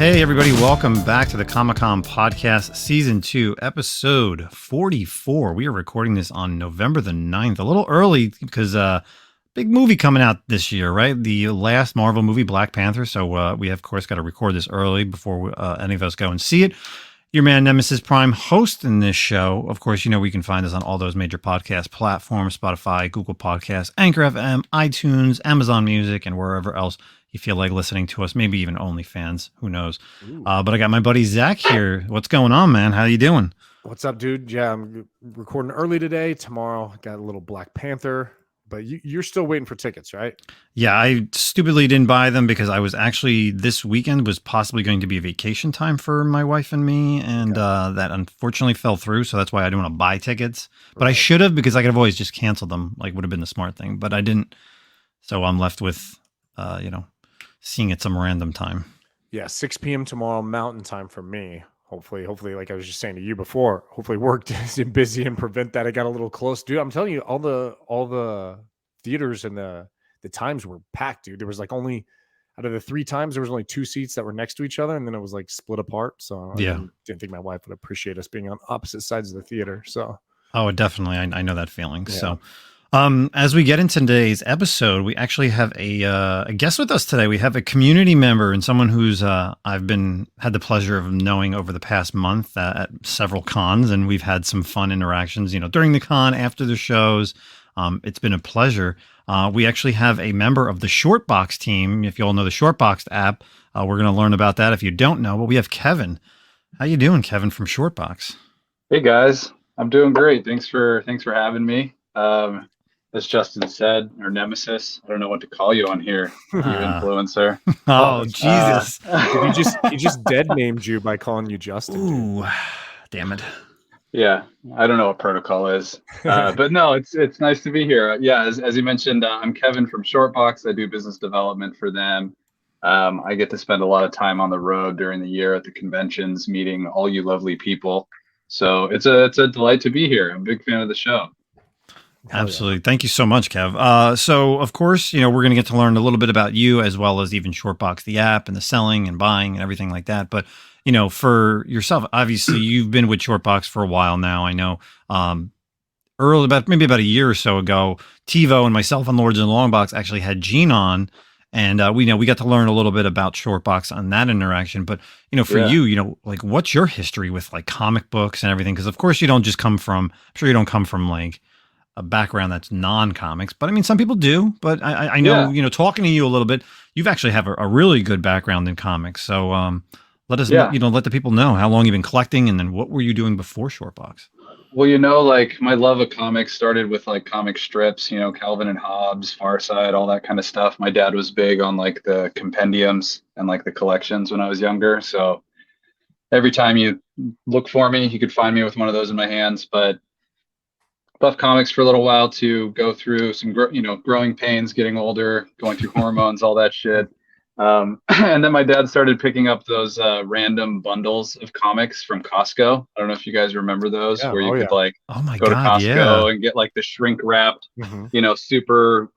Hey, everybody, welcome back to the Comic-Con Podcast, Season 2, Episode 44. We are recording this on November the 9th, a little early because big movie coming out this year, right? The last Marvel movie, Black Panther. So we, of course, got to record this early before any of us go and see it. Your man, Nemesis Prime, hosting this show. Of course, you know we can find us on all those major podcast platforms, Spotify, Google Podcasts, Anchor FM, iTunes, Amazon Music, and wherever else you feel like listening to us, maybe even OnlyFans, who knows. But I got my buddy Zach here. What's going on, man? How you doing? What's up, dude? Yeah, I'm recording early today. Tomorrow, got a little Black Panther. But you're still waiting for tickets, right? Yeah, I stupidly didn't buy them because I was actually, this weekend was possibly going to be a vacation time for my wife and me. And that unfortunately fell through. So that's why I didn't want to buy tickets. But I should have, because I could have always just canceled them. Like, would have been the smart thing. But I didn't. So I'm left with, seeing it some random time. Yeah, 6 p.m. tomorrow, Mountain Time for me. Hopefully, like I was just saying to you before, hopefully work isn't busy and prevent that. I got a little close, dude. I'm telling you, all the theaters and the times were packed, dude. There was like only out of the 3 times, there was only 2 seats that were next to each other, and then it was like split apart. So I didn't think my wife would appreciate us being on opposite sides of the theater. So definitely, I know that feeling. Yeah. So. As we get into today's episode, we actually have a guest with us today. We have a community member and someone who's I've had the pleasure of knowing over the past month at several cons, and we've had some fun interactions, during the con, after the shows. It's been a pleasure. We actually have a member of the ShortBoxed team. If you all know the ShortBoxed app, we're going to learn about that. If you don't know, but we have Kevin. How you doing, Kevin from ShortBoxed? Hey guys, I'm doing great. Thanks for having me. As Justin said, or Nemesis, I don't know what to call you on here, you influencer. Oh, Jesus. He just dead named you by calling you Justin. Ooh, damn it. Yeah, I don't know what protocol is. But no, it's nice to be here. Yeah, as you mentioned, I'm Kevin from ShortBoxed. I do business development for them. I get to spend a lot of time on the road during the year at the conventions, meeting all you lovely people. So it's a delight to be here. I'm a big fan of the show. Absolutely. Yeah. Thank you so much, Kev. So, of course, we're going to get to learn a little bit about you as well as even ShortBoxed, the app, and the selling and buying and everything like that. But, for yourself, obviously, you've been with ShortBoxed for a while now. I know maybe about a year or so ago, TiVo and myself on Lords and Longbox actually had Gene on. And we got to learn a little bit about ShortBoxed on that interaction. But, for you, like, what's your history with, like, comic books and everything? Because, of course, you don't come from like, a background that's non-comics, but I mean, some people do, but I know, talking to you a little bit, you've actually have a really good background in comics. So let us know, let the people know how long you've been collecting, and then what were you doing before ShortBoxed? Well, like my love of comics started with like comic strips, Calvin and Hobbes, Far Side, all that kind of stuff. My dad was big on like the compendiums and like the collections when I was younger. So every time you look for me, you could find me with one of those in my hands. But left comics for a little while to go through some, growing pains, getting older, going through hormones, all that shit. And then my dad started picking up those random bundles of comics from Costco. I don't know if you guys remember those, where you could like go to Costco and get like the shrink wrapped, super,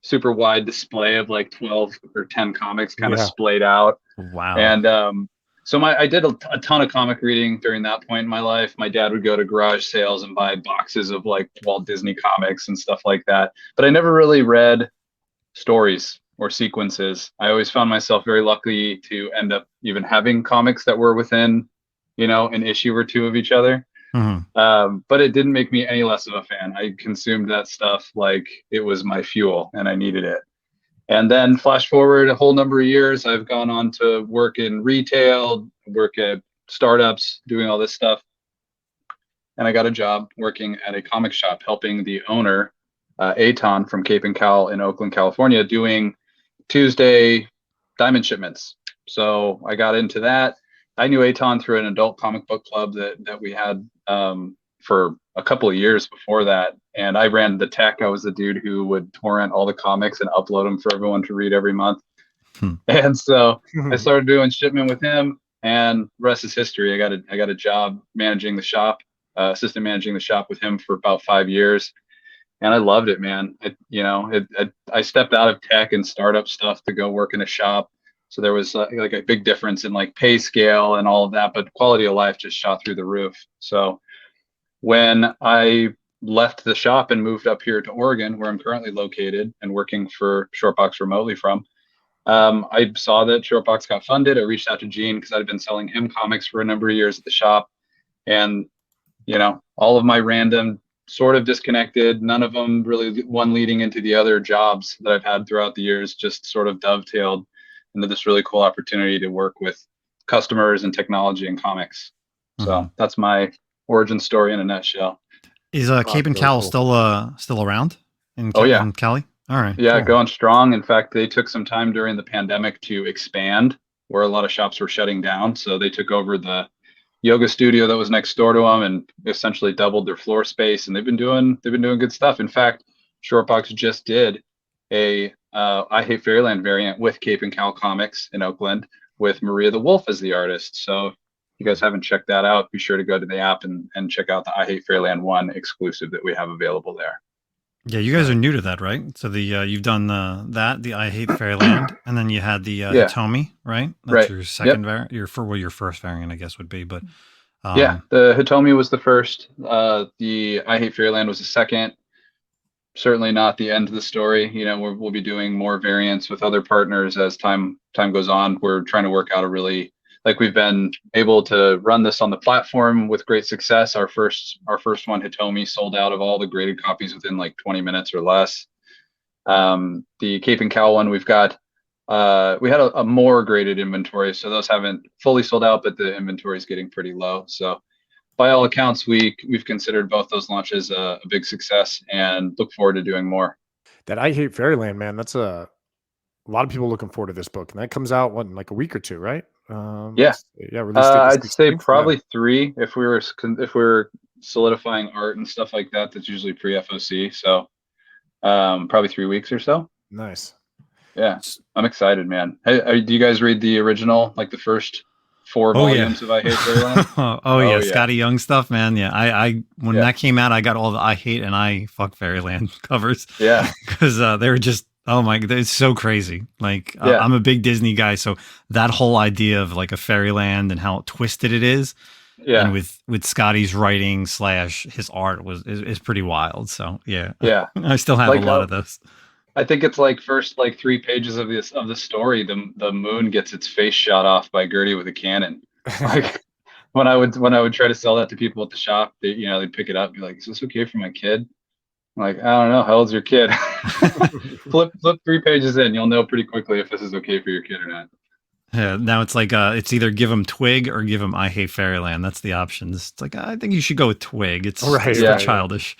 super wide display of like 12 or 10 comics kind of splayed out. Wow. And so I did a ton of comic reading during that point in my life. My dad would go to garage sales and buy boxes of like Walt Disney comics and stuff like that. But I never really read stories or sequences. I always found myself very lucky to end up even having comics that were within, an issue or 2 of each other. Mm-hmm. But it didn't make me any less of a fan. I consumed that stuff like it was my fuel and I needed it. And then flash forward a whole number of years, I've gone on to work in retail, work at startups, doing all this stuff. And I got a job working at a comic shop, helping the owner, Aton from Cape and Cal in Oakland, California, doing Tuesday diamond shipments. So I got into that. I knew Aton through an adult comic book club that we had for a couple of years before that. And I ran the tech. I was the dude who would torrent all the comics and upload them for everyone to read every month. And so I started doing shipment with him, and the rest is history. I got a job managing the shop, assistant managing the shop with him for about 5 years. And I loved it, man. I stepped out of tech and startup stuff to go work in a shop. So there was like a big difference in like pay scale and all of that, but quality of life just shot through the roof. So when I left the shop and moved up here to Oregon, where I'm currently located and working for ShortBoxed remotely from, I saw that ShortBoxed got funded. I reached out to Gene because I'd been selling him comics for a number of years at the shop. And, all of my random sort of disconnected, none of them really one leading into the other jobs that I've had throughout the years, just sort of dovetailed into this really cool opportunity to work with customers and technology and comics. So that's my origin story in a nutshell. Is Cape and Cal cool. still around in Cali? All right. Yeah, cool. Going strong. In fact, they took some time during the pandemic to expand where a lot of shops were shutting down. So they took over the yoga studio that was next door to them and essentially doubled their floor space. And they've been doing good stuff. In fact, ShortBoxed just did a I Hate Fairyland variant with Cape and Cal Comics in Oakland with Maria the Wolf as the artist. So if you guys haven't checked that out, be sure to go to the app and check out the I Hate Fairyland 1 exclusive that we have available there. Yeah, you guys are new to that, right? So the you've done the I Hate Fairyland, and then you had the Hitomi, right? That's your second variant. Your first variant, I guess, would be. But the Hitomi was the first. The I Hate Fairyland was the second. Certainly not the end of the story. We'll be doing more variants with other partners as time goes on. We're trying to work out we've been able to run this on the platform with great success. Our first one, Hitomi, sold out of all the graded copies within like 20 minutes or less. The Cape and Cal one, we had a more graded inventory, so those haven't fully sold out, but the inventory is getting pretty low. So by all accounts, we've considered both those launches a big success and look forward to doing more. That I Hate Fairyland, man, that's a lot of people looking forward to this book, and that comes out in like a week or two, right? I'd say probably 3 if we were solidifying art and stuff like that. That's usually pre-FOC, so probably 3 weeks or so. Nice. Yeah, I'm excited, man. Hey, do you guys read the original, like the first 4 volumes of I Hate Fairyland? Yeah, Scotty Young stuff, man. Yeah, I when that came out, I got all the I Hate and I Fuck Fairyland covers. Yeah, because they were just. Oh my God, it's so crazy. I'm a big Disney guy, so that whole idea of like a fairyland and how twisted it is, and with Scotty's writing / his art is pretty wild. So yeah, I still have a lot of this. I think it's like first 3 pages of the story, the moon gets its face shot off by Gertie with a cannon. Like when I would try to sell that to people at the shop, they'd pick it up and be like, "Is this okay for my kid?" I'm like, I don't know. How old's your kid? flip 3 pages in. You'll know pretty quickly if this is okay for your kid or not. Yeah. Now it's like it's either give them Twig or give them I Hate Fairyland. That's the options. It's like I think you should go with Twig. It's childish.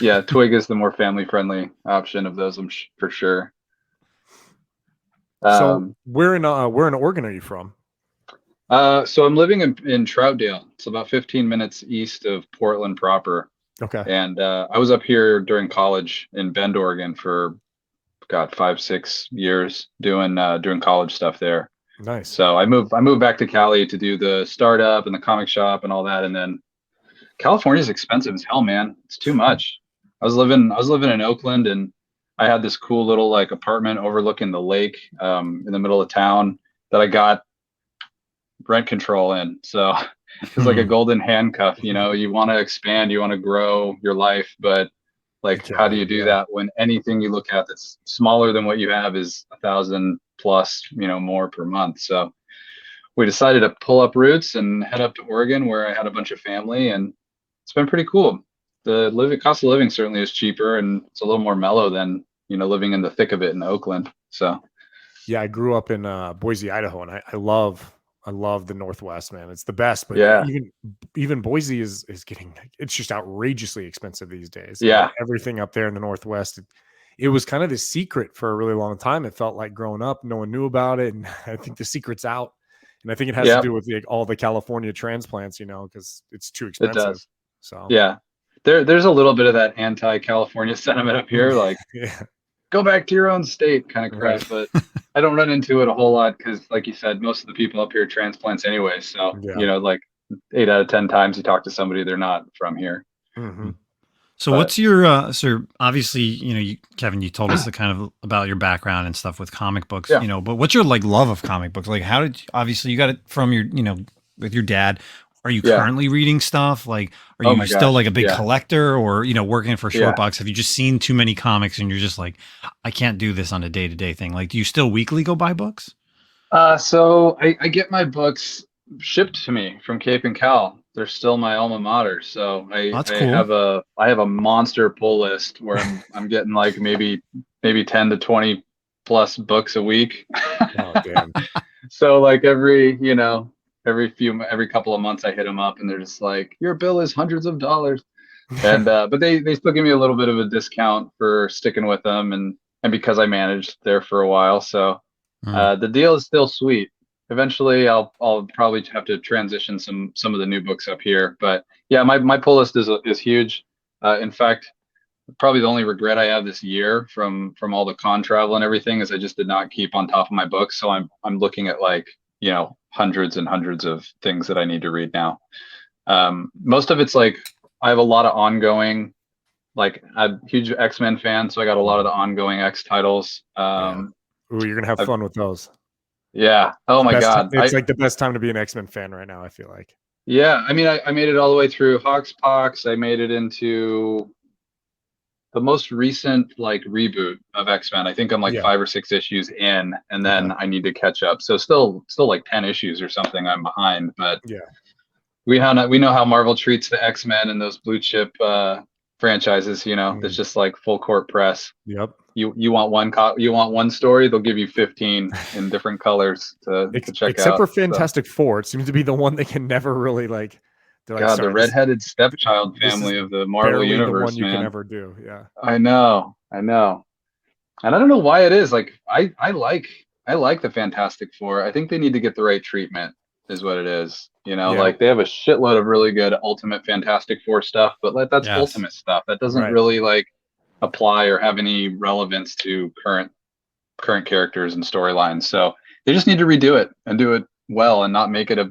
Yeah, Twig is the more family friendly option of those, for sure. So where in Oregon are you from? So I'm living in Troutdale. It's about 15 minutes east of Portland proper. Okay. And I was up here during college in Bend, Oregon for 5-6 years doing college stuff there. Nice. So I moved back to Cali to do the startup and the comic shop and all that. And then California's expensive as hell, man. It's too much. I was living in Oakland, and I had this cool little apartment overlooking the lake in the middle of town that I got rent control in. So it's like a golden handcuff. You want to expand, you want to grow your life, but how do you do that when anything you look at that's smaller than what you have is $1,000 plus, more per month? So we decided to pull up roots and head up to Oregon, where I had a bunch of family, and it's been pretty cool. The cost of living certainly is cheaper, and it's a little more mellow than living in the thick of it in Oakland. So yeah, I grew up in Boise, Idaho, and I love the Northwest, man. It's the best, but even Boise is getting, it's just outrageously expensive these days. Yeah. Everything up there in the Northwest, it was kind of the secret for a really long time. It felt like growing up, no one knew about it. And I think the secret's out. And I think it has to do with all the California transplants, because it's too expensive. It does. So yeah, there's a little bit of that anti-California sentiment up here. Go back to your own state kind of crap, but I don't run into it a whole lot because, like you said, most of the people up here are transplants anyway. So, 8 out of 10 times you talk to somebody, they're not from here. Mm-hmm. So But what's your so obviously, Kevin, you told us the kind of about your background and stuff with comic books, yeah, but what's your like love of comic books? Like how did obviously you got it from your, with your dad. Are you yeah. currently reading stuff? Like are Oh you my still like gosh, a big yeah, collector or, working for yeah. ShortBoxed? Have you just seen too many comics and you're just like, I can't do this on a day-to-day thing? Like do you still weekly go buy books? So I get my books shipped to me from Cape and Cal. They're still my alma mater. So Oh, I, that's I cool. have a monster pull list where I'm getting like maybe 10 to 20 plus books a week. Oh, damn. So like every couple of months I hit them up and they're just like, your bill is hundreds of dollars. And but they still give me a little bit of a discount for sticking with them and because I managed there for a while. So Hmm. the deal is still sweet. Eventually, I'll probably have to transition some of the new books up here. But yeah, my pull list is huge. In fact, probably the only regret I have this year from all the con travel and everything is I just did not keep on top of my books. So I'm looking at like hundreds and hundreds of things that I need to read now. Most of it's like I have a lot of ongoing. Like I'm a huge X-Men fan, so I got a lot of the ongoing X titles. Yeah. Ooh, you're gonna have fun with those. Yeah. Oh my God. It's like the best time to be an X-Men fan right now, I feel like. Yeah. I mean, I made it all the way through Hoxpox. I made it into the most recent like reboot of X-Men. I think I'm like Yeah. 5 or 6 issues in, and then I need to catch up. So still like 10 issues or something I'm behind. But Yeah. we know how Marvel treats the X-Men and those blue chip franchises. It's just like full court press. Yep. You want one story, they'll give you 15 in different colors to check Except out. for Fantastic Four, it seems to be the one they can never really like. They're like, God, sorry, the redheaded stepchild this is family of the Marvel barely universe, the one you man. can ever do. Yeah. I know. And I don't know why it is. Like I like the Fantastic Four. I think they need to get the right treatment, is what it is. Yeah. Like they have a shitload of really good Ultimate Fantastic Four stuff, but like that's Yes. Ultimate stuff. That doesn't Right. really like apply or have any relevance to current characters and storylines. So they just need to redo it and do it well and not make it a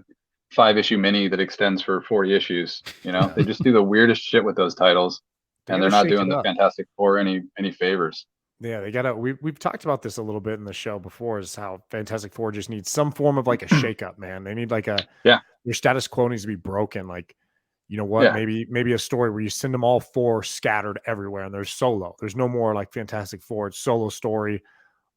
5-issue mini that extends for 40 issues. They just do the weirdest shit with those titles, and they're not doing the Fantastic Four any favors. Yeah, they gotta. We've talked about this a little bit in the show before. Is how Fantastic Four just needs some form of like a shakeup, man. They need like their status quo needs to be broken. Like, you know what? Yeah. Maybe a story where you send them all four scattered everywhere, and there's solo. There's no more like Fantastic Four. It's solo story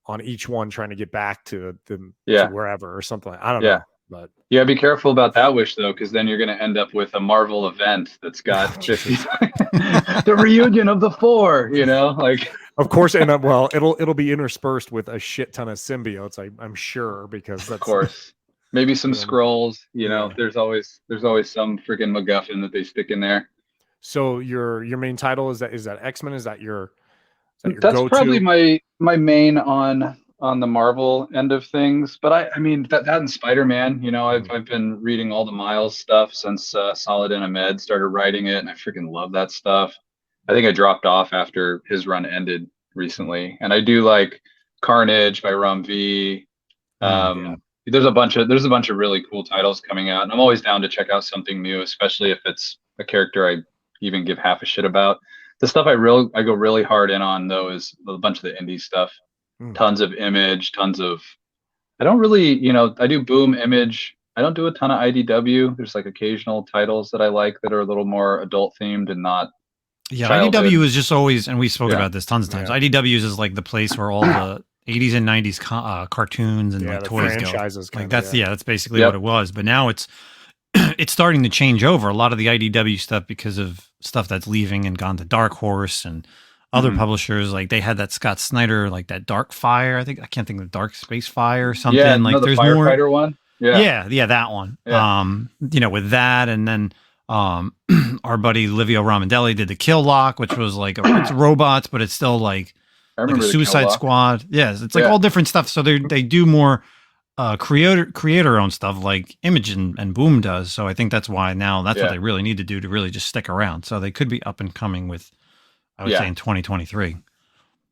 on each one trying to get back to them to wherever or something. I don't know. But yeah, be careful about that wish though, because then you're going to end up with a Marvel event that's got 50 the reunion of the four. Like of course, and well, it'll be interspersed with a shit ton of symbiotes. I'm sure because that's of course maybe some scrolls. Yeah. There's always some freaking MacGuffin that they stick in there. So your main title is that X-Men? Is that your That's go-to? probably my main on the Marvel end of things. But I mean that and Spider-Man, I've been reading all the Miles stuff since Saladin Ahmed started writing it, and I freaking love that stuff. I think I dropped off after his run ended recently, and I do like Carnage by Rum V. There's a bunch of really cool titles coming out, and I'm always down to check out something new, especially if it's a character I even give half a shit about. The stuff I go really hard in on though is a bunch of the indie stuff. Tons of Image, tons of. I don't really, I do Boom, Image. I don't do a ton of IDW. There's like occasional titles that I like that are a little more adult themed and not. Yeah, childhood. IDW is just always, and we spoke about this tons of times. Yeah. IDWs is like the place where all the 80s and 90s cartoons and like toys franchises go. Like that's basically what it was. But now it's starting to change over. A lot of the IDW stuff because of stuff that's leaving and gone to Dark Horse and other publishers. Like they had that Scott Snyder, like that Dark Fire. I can't think of Dark Space Fire or something. Yeah, like the there's firefighter more one. Yeah, that one. Yeah. With that, and then our buddy Livio Ramondelli did the Kill Lock, which was like it's robots, but it's still like a Suicide Squad. Yes, it's like all different stuff. So they do more creator owned stuff like Image and Boom does. So I think that's why now that's what they really need to do to really just stick around. So they could be up and coming with, I would say, in 2023.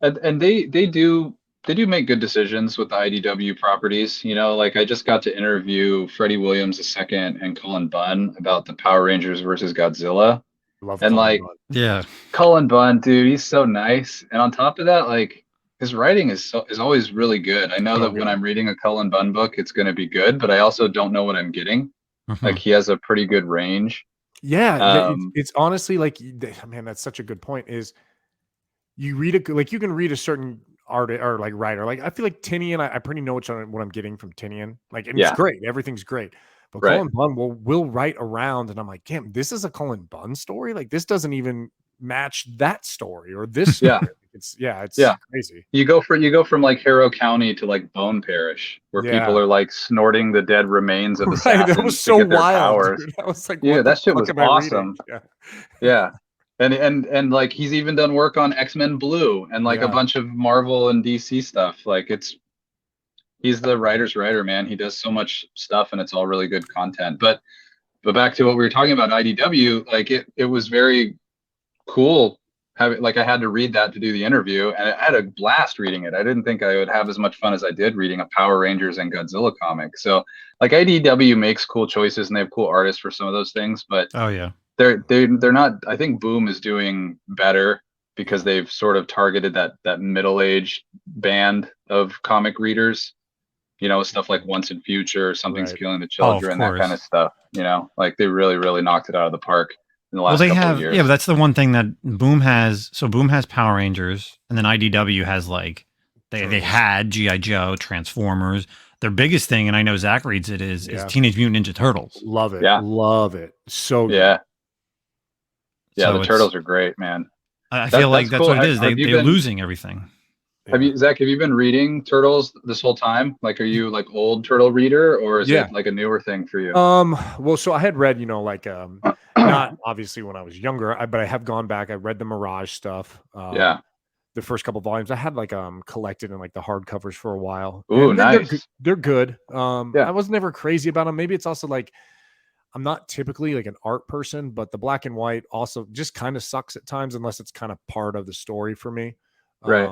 And they do make good decisions with the IDW properties. Like I just got to interview Freddie Williams II and Colin Bunn about the Power Rangers versus Godzilla. Love And Cullen like Bunn. Yeah. Cullen Bunn, dude, he's so nice. And on top of that, like his writing is always really good. I know So that when good. I'm reading a Cullen Bunn book, it's going to be good, but I also don't know what I'm getting. Mhm. Like he has a pretty good range. Yeah, it's honestly like, man, that's such a good point. Is you read you can read a certain artist or like writer. Like I feel like Tinian, I pretty know what I'm getting from Tinian. Like, and it's Yeah. great, everything's great. But Right. Cullen Bunn will write around, and I'm like, damn, this is a Cullen Bunn story. Like this doesn't even match that story or this story. Yeah. It's Yeah. crazy. You go from like Harrow County to like Bone Parish, where Yeah. people are like snorting the dead remains of Right, assassins that was so to get their wild. powers. Dude. I was like, Yeah, what the that shit fuck was am I reading? awesome. Yeah. Yeah. And like he's even done work on X-Men Blue and like a Yeah. bunch of Marvel and DC stuff. Like he's the writer's writer, man. He does so much stuff and it's all really good content. But back to what we were talking about, IDW, like it was very cool having, like, I had to read that to do the interview, and I had a blast reading it. I didn't think I would have as much fun as I did reading a Power Rangers and Godzilla comic. So like IDW makes cool choices and they have cool artists for some of those things, but Oh yeah. they're not. I think Boom is doing better because they've sort of targeted that middle-aged band of comic readers, you know, stuff like Once and Future, Something's Right. Killing the Children, that kind of stuff, you know, like they really knocked it out of the park in the last couple of years. Yeah, but that's the one thing that Boom has. So Boom has Power Rangers, and then IDW has like they had G.I. Joe, Transformers. Their biggest thing, and I know Zach reads it, is Teenage Mutant Ninja Turtles. Love it. Yeah. Love it. So good. Yeah. Yeah, So the Turtles are great, man. I feel like that's cool. what it is. They're been losing everything. Zach, have you been reading Turtles this whole time? Like, are you like old Turtle reader, or is it like a newer thing for you? Well, so I had read, you know, like not obviously when I was younger, but I have gone back. I read the Mirage stuff. The first couple volumes I had like collected in like the hardcovers for a while. Ooh, and nice. They're good. I was never crazy about them. Maybe it's also like I'm not typically like an art person, but the black and white also just kind of sucks at times unless it's kind of part of the story for me. Right.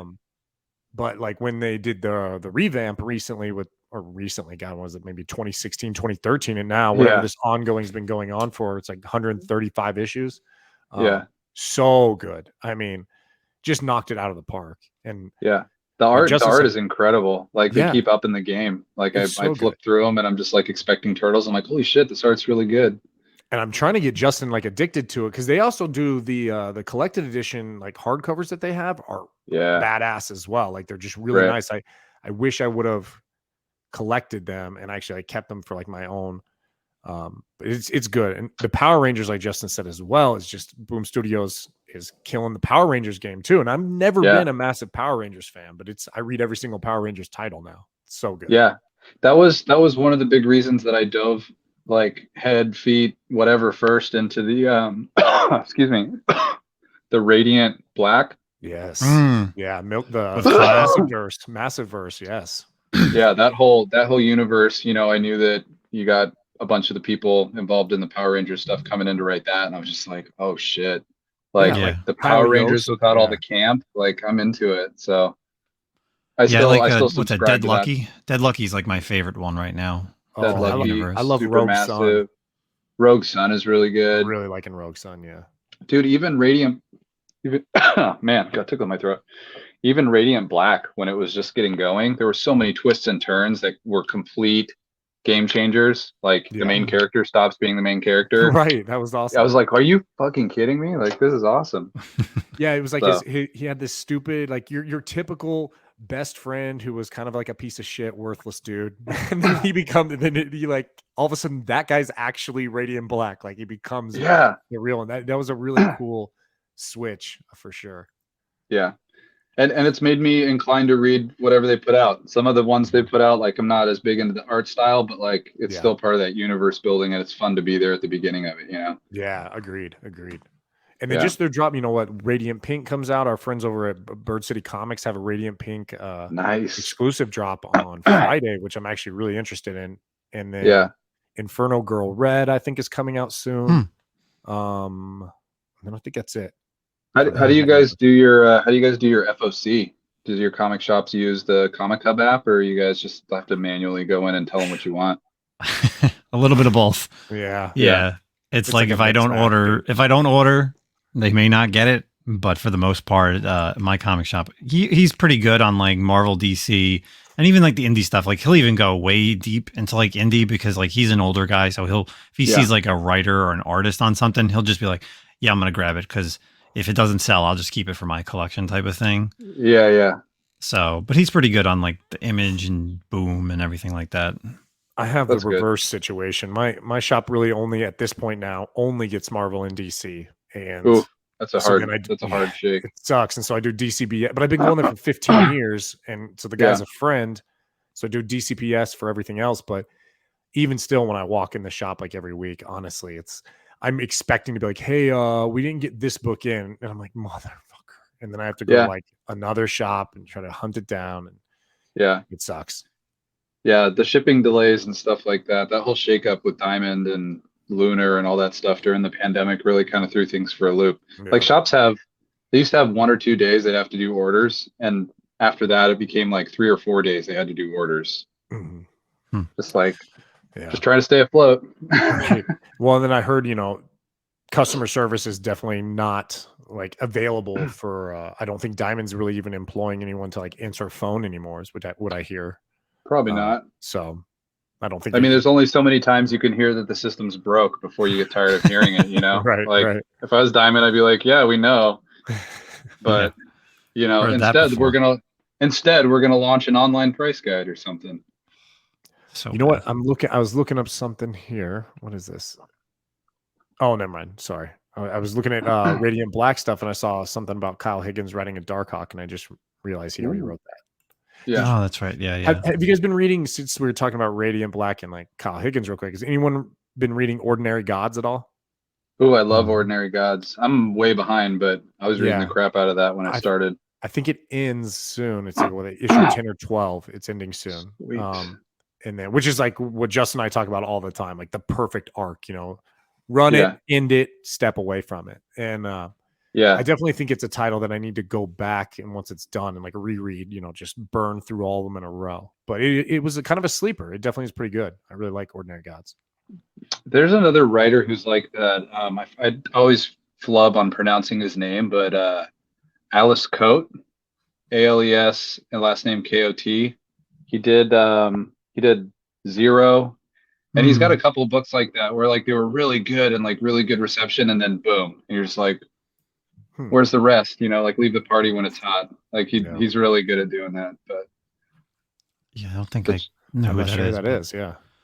But like when they did the revamp recently God, was it maybe 2016, 2013, and now whatever this ongoing has been going on for, it's like 135 issues. So good. I mean, just knocked it out of the park. And the art is incredible. Like they keep up in the game. Like I flip through them and I'm just like expecting Turtles. I'm like, holy shit, this art's really good. And I'm trying to get Justin like addicted to it because they also do the collected edition like hardcovers that they have are badass as well. Like they're just really nice. I wish I would have collected them, and actually I kept them for like my own. But it's good. And the Power Rangers, like Justin said as well, is just Boom Studios is killing the Power Rangers game too. And I've never been a massive Power Rangers fan, but I read every single Power Rangers title now. It's so good. Yeah. That was one of the big reasons that I dove like head, feet, whatever first into the excuse me, the Radiant Black. Yes. Yeah. Milk the massive verse. Yes. Yeah. That whole universe, you know, I knew that you got a bunch of the people involved in the Power Rangers stuff coming in to write that. And I was just like, oh shit. Like the Power Rangers without all the camp, like I'm into it. So I still what's that, Dead Lucky? Dead Lucky is like my favorite one right now. Dead Lucky. I love Rogue Sun. Rogue Sun is really good. I'm really liking Rogue Sun, yeah. Dude, even Radiant, man, got tickled in my throat. Even Radiant Black, when it was just getting going, there were so many twists and turns that were complete game changers. Like the main character stops being the main character. Right. That was awesome. I was like, are you fucking kidding me? Like, this is awesome. Yeah, it was like he had this stupid, like your typical best friend who was kind of like a piece of shit, worthless dude. And then he like all of a sudden that guy's actually Radiant Black. Like he becomes the real one. That was a really cool switch for sure. Yeah. And it's made me inclined to read whatever they put out. Some of the ones they put out, like I'm not as big into the art style, but like it's still part of that universe building, and it's fun to be there at the beginning of it, you know? Yeah, agreed. And then they're dropping, you know what, Radiant Pink comes out. Our friends over at Bird City Comics have a Radiant Pink nice exclusive drop on Friday, which I'm actually really interested in. And then Inferno Girl Red, I think, is coming out soon. And I think that's it. How do you guys do your FOC? Does your comic shops use the Comic Hub app, or you guys just have to manually go in and tell them what you want? A little bit of both. Yeah. It's like if I don't order, they may not get it, but for the most part, my comic shop, he's pretty good on like Marvel, DC, and even like the indie stuff. Like he'll even go way deep into like indie because like he's an older guy, so if he sees like a writer or an artist on something, he'll just be like, yeah, I'm gonna grab it because if it doesn't sell, I'll just keep it for my collection type of thing. Yeah. So, but he's pretty good on like the Image and Boom and everything like that. I have the reverse situation. My shop really only at this point now only gets Marvel and DC, and ooh, that's a hard shake. It sucks, and so I do DCBS, but I've been going there for 15 years, and so the guy's a friend, so I do DCPS for everything else. But even still, when I walk in the shop like every week, honestly, I'm expecting to be like, hey, we didn't get this book in, and I'm like, motherfucker, and then I have to go like another shop and try to hunt it down, and it sucks. Yeah, the shipping delays and stuff like that whole shakeup with Diamond and Lunar and all that stuff during the pandemic really kind of threw things for a loop. Yeah. Like shops they used to have 1 or 2 days they'd have to do orders, and after that it became like 3 or 4 days they had to do orders. Mm-hmm. Just like just trying to stay afloat. Right. Well, and then I heard, customer service is definitely not like available for I don't think Diamond's really even employing anyone to like answer phone anymore, is what I hear. Probably not. So I don't think. I mean, there's only so many times you can hear that the system's broke before you get tired of hearing it. Right. Like if I was Diamond, I'd be like, yeah, we know, but instead we're gonna launch an online price guide or something. So you know what? I was looking up something here. What is this? Oh, never mind. Sorry. I was looking at Radiant Black stuff, and I saw something about Kyle Higgins writing a Darkhawk, and I just realized he already wrote that. Yeah. Oh, that's right. Yeah. Have you guys been reading, since we were talking about Radiant Black and like Kyle Higgins real quick, has anyone been reading Ordinary Gods at all? Oh, I love Ordinary Gods. I'm way behind, but I was reading the crap out of that when I started. I think it ends soon. It's like issue 10 or 12. It's ending soon. Sweet. And then, which is like what Justin and I talk about all the time, like the perfect arc, run it, end it, step away from it. And I definitely think it's a title that I need to go back and once it's done and like reread, just burn through all of them in a row. But it was a kind of a sleeper. It definitely is pretty good. I really like Ordinary Gods. There's another writer who's like that. I always flub on pronouncing his name, but Alice Cote, ALES, and last name KOT. He did Zero. And he's got a couple of books like that where like they were really good and like really good reception, and then boom, and you're just like, where's the rest? Like leave the party when it's hot. Like he's really good at doing that. But I don't think I know who that is.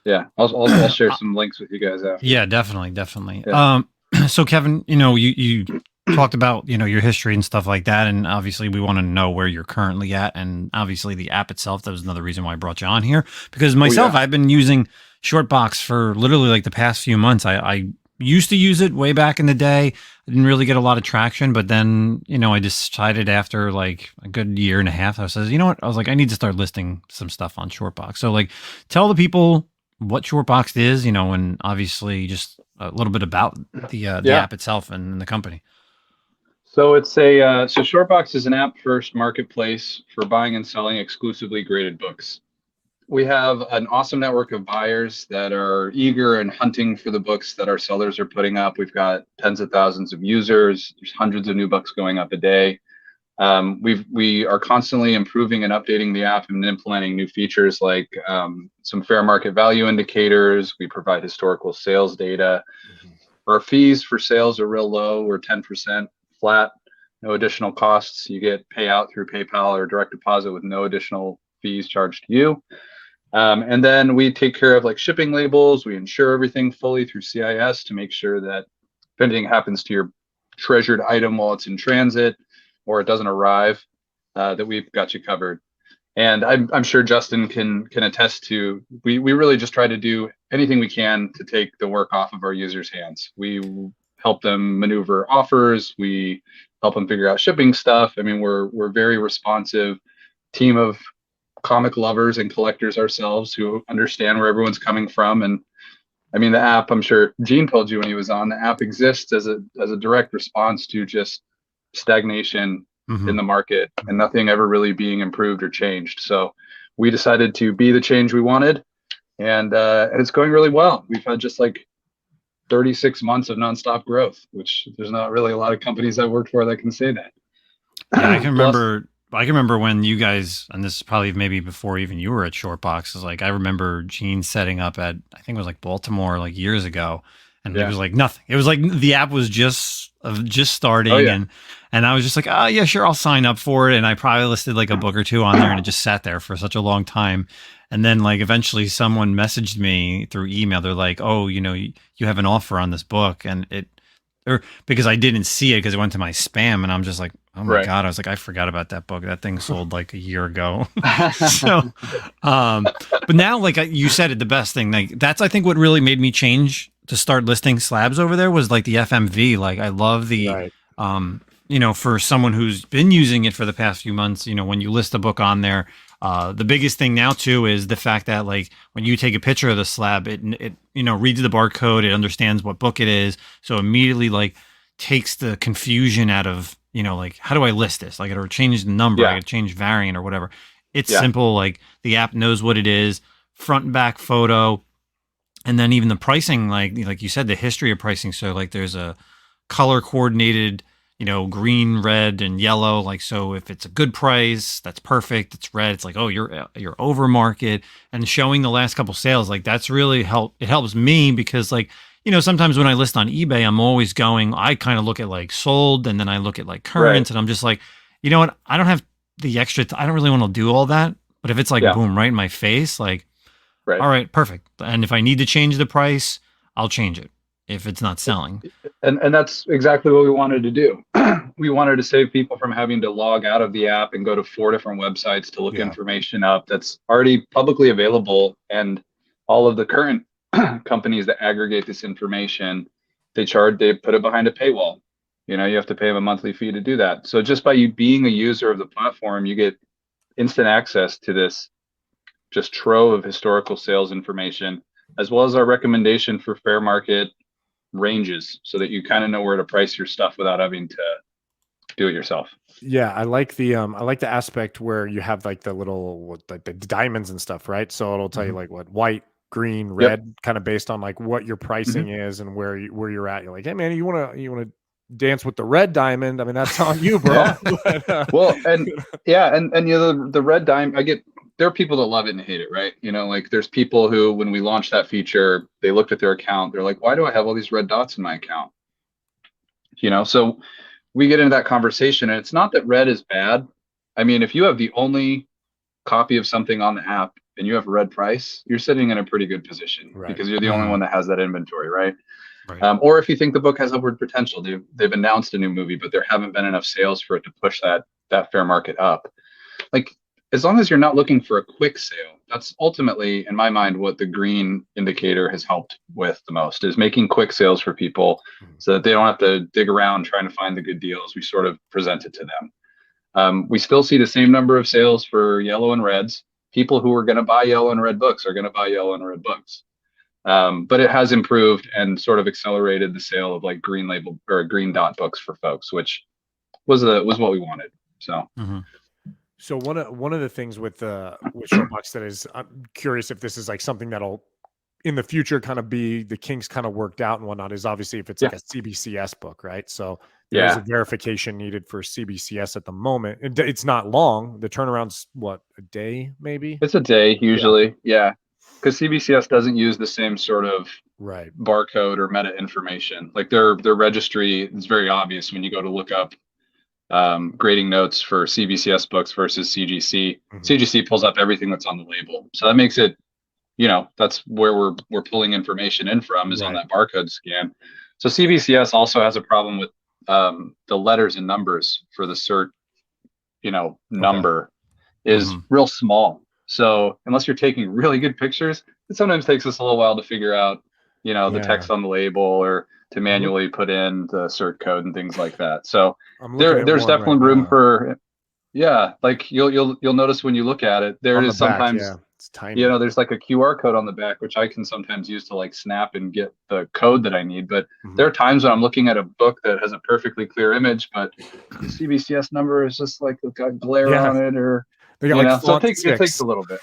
Yeah, I'll share some links with you guys after. Yeah, definitely. Yeah. So Kevin, you talked about your history and stuff like that, and obviously we want to know where you're currently at, and obviously the app itself. That was another reason why I brought you on here, because myself, I've been using ShortBoxed for literally like the past few months. I used to use it way back in the day. I didn't really get a lot of traction, but then I decided after like a good year and a half, I says, you know what? I was like, I need to start listing some stuff on ShortBoxed. So like, tell the people what ShortBoxed is, and obviously just a little bit about the app itself and the company. So it's so ShortBoxed is an app-first marketplace for buying and selling exclusively graded books. We have an awesome network of buyers that are eager and hunting for the books that our sellers are putting up. We've got tens of thousands of users. There's hundreds of new books going up a day. We are constantly improving and updating the app and implementing new features like some fair market value indicators. We provide historical sales data. Our fees for sales are real low. We're 10% flat, no additional costs. You get payout through PayPal or direct deposit with no additional fees charged to you. And then we take care of like shipping labels. We insure everything fully through CIS to make sure that if anything happens to your treasured item while it's in transit or it doesn't arrive, that we've got you covered. And I'm sure Justin can attest to, we really just try to do anything we can to take the work off of our users' hands. We help them maneuver offers. We help them figure out shipping stuff. I mean, we're very responsive team of comic lovers and collectors ourselves who understand where everyone's coming from. And I mean, the app, I'm sure Gene told you when he was on, the app exists as a direct response to just stagnation in the market and nothing ever really being improved or changed. So we decided to be the change we wanted, and it's going really well. We've had just like 36 months of nonstop growth, which there's not really a lot of companies I've worked for that can say that. Yeah, I can remember. I can remember when you guys, and this is probably maybe before even you were at ShortBoxed. Is like I remember Gene setting up at, I think it was like Baltimore, like years ago, and it was like nothing. It was like the app was just starting, and I was just like, oh yeah, sure, I'll sign up for it. And I probably listed like a book or two on there, and it just sat there for such a long time. And then like eventually someone messaged me through email. They're like, oh, you have an offer on this book, and or because I didn't see it because it went to my spam, and I'm just like, oh my God, I was like, I forgot about that book. That thing sold like a year ago. So, but now, like you said it, the best thing, like that's, I think what really made me change to start listing slabs over there was like the FMV. Like I love the, for someone who's been using it for the past few months, when you list a book on there, the biggest thing now too is the fact that like when you take a picture of the slab, it reads the barcode, it understands what book it is, so immediately like takes the confusion out of like how do I list this? Like I gotta change the number, I gotta change variant or whatever. It's simple. Like the app knows what it is, front and back photo, and then even the pricing, like you said, the history of pricing. So like there's a color coordinated, green, red, and yellow. Like, so if it's a good price, that's perfect. It's red. It's like, oh, you're over market, and showing the last couple sales. Like that's really it helps me because like, sometimes when I list on eBay, I'm always I kind of look at like sold, and then I look at like current, and I'm just like, you know what? I don't have the extra, I don't really want to do all that. But if it's like, boom, right in my face, like, all right, perfect. And if I need to change the price, I'll change it if it's not selling. And that's exactly what we wanted to do. We wanted to save people from having to log out of the app and go to 4 different websites to look information up that's already publicly available. And all of the current companies that aggregate this information, they put it behind a paywall. You have to pay them a monthly fee to do that. So just by you being a user of the platform, you get instant access to this just trove of historical sales information, as well as our recommendation for fair market ranges, so that you kind of know where to price your stuff without having to do it yourself. Yeah, I like the aspect where you have like the little the diamonds and stuff, right? So it'll tell you like what white, green, red, kind of based on like what your pricing is and where you're at. You're like, hey man, you wanna dance with the red diamond? I mean, that's on you, bro. But, well, and the red diamond, there are people that love it and hate it, right? Like there's people who, when we launched that feature, they looked at their account, they're like, why do I have all these red dots in my account? So we get into that conversation, and it's not that red is bad. I mean, if you have the only copy of something on the app and you have a red price, you're sitting in a pretty good position, because you're the only one that has that inventory, right? Or if you think the book has upward potential, they've announced a new movie, but there haven't been enough sales for it to push that fair market up. Like, as long as you're not looking for a quick sale, that's ultimately, in my mind, what the green indicator has helped with the most, is making quick sales for people so that they don't have to dig around trying to find the good deals. We sort of present it to them. We still see the same number of sales for yellow and reds. People who are going to buy yellow and red books are going to buy yellow and red books. But it has improved and sort of accelerated the sale of like green label or green dot books for folks, which was what we wanted. So. So one of the things with ShortBoxed that is, I'm curious if this is like something that'll in the future kind of be the kinks kind of worked out and whatnot, is obviously if it's like a CBCS book, right? So there's a verification needed for CBCS at the moment. It's not long. The turnaround's what, a day maybe? It's a day usually, because CBCS doesn't use the same sort of barcode or meta information. Like their registry is very obvious when you go to look up grading notes for CBCS books versus CGC. CGC pulls up everything that's on the label, so that makes it, that's where we're pulling information in from, is on that barcode scan. So CBCS also has a problem with the letters and numbers for the cert, number is real small. So unless you're taking really good pictures, it sometimes takes us a little while to figure out, the text on the label, or to manually put in the cert code and things like that. So there's definitely room for, like you'll notice when you look at it, there is sometimes, it's tiny. There's like a QR code on the back, which I can sometimes use to like snap and get the code that I need. But there are times when I'm looking at a book that has a perfectly clear image, but the CBCS number is just like got glare on it, or so it takes a little bit.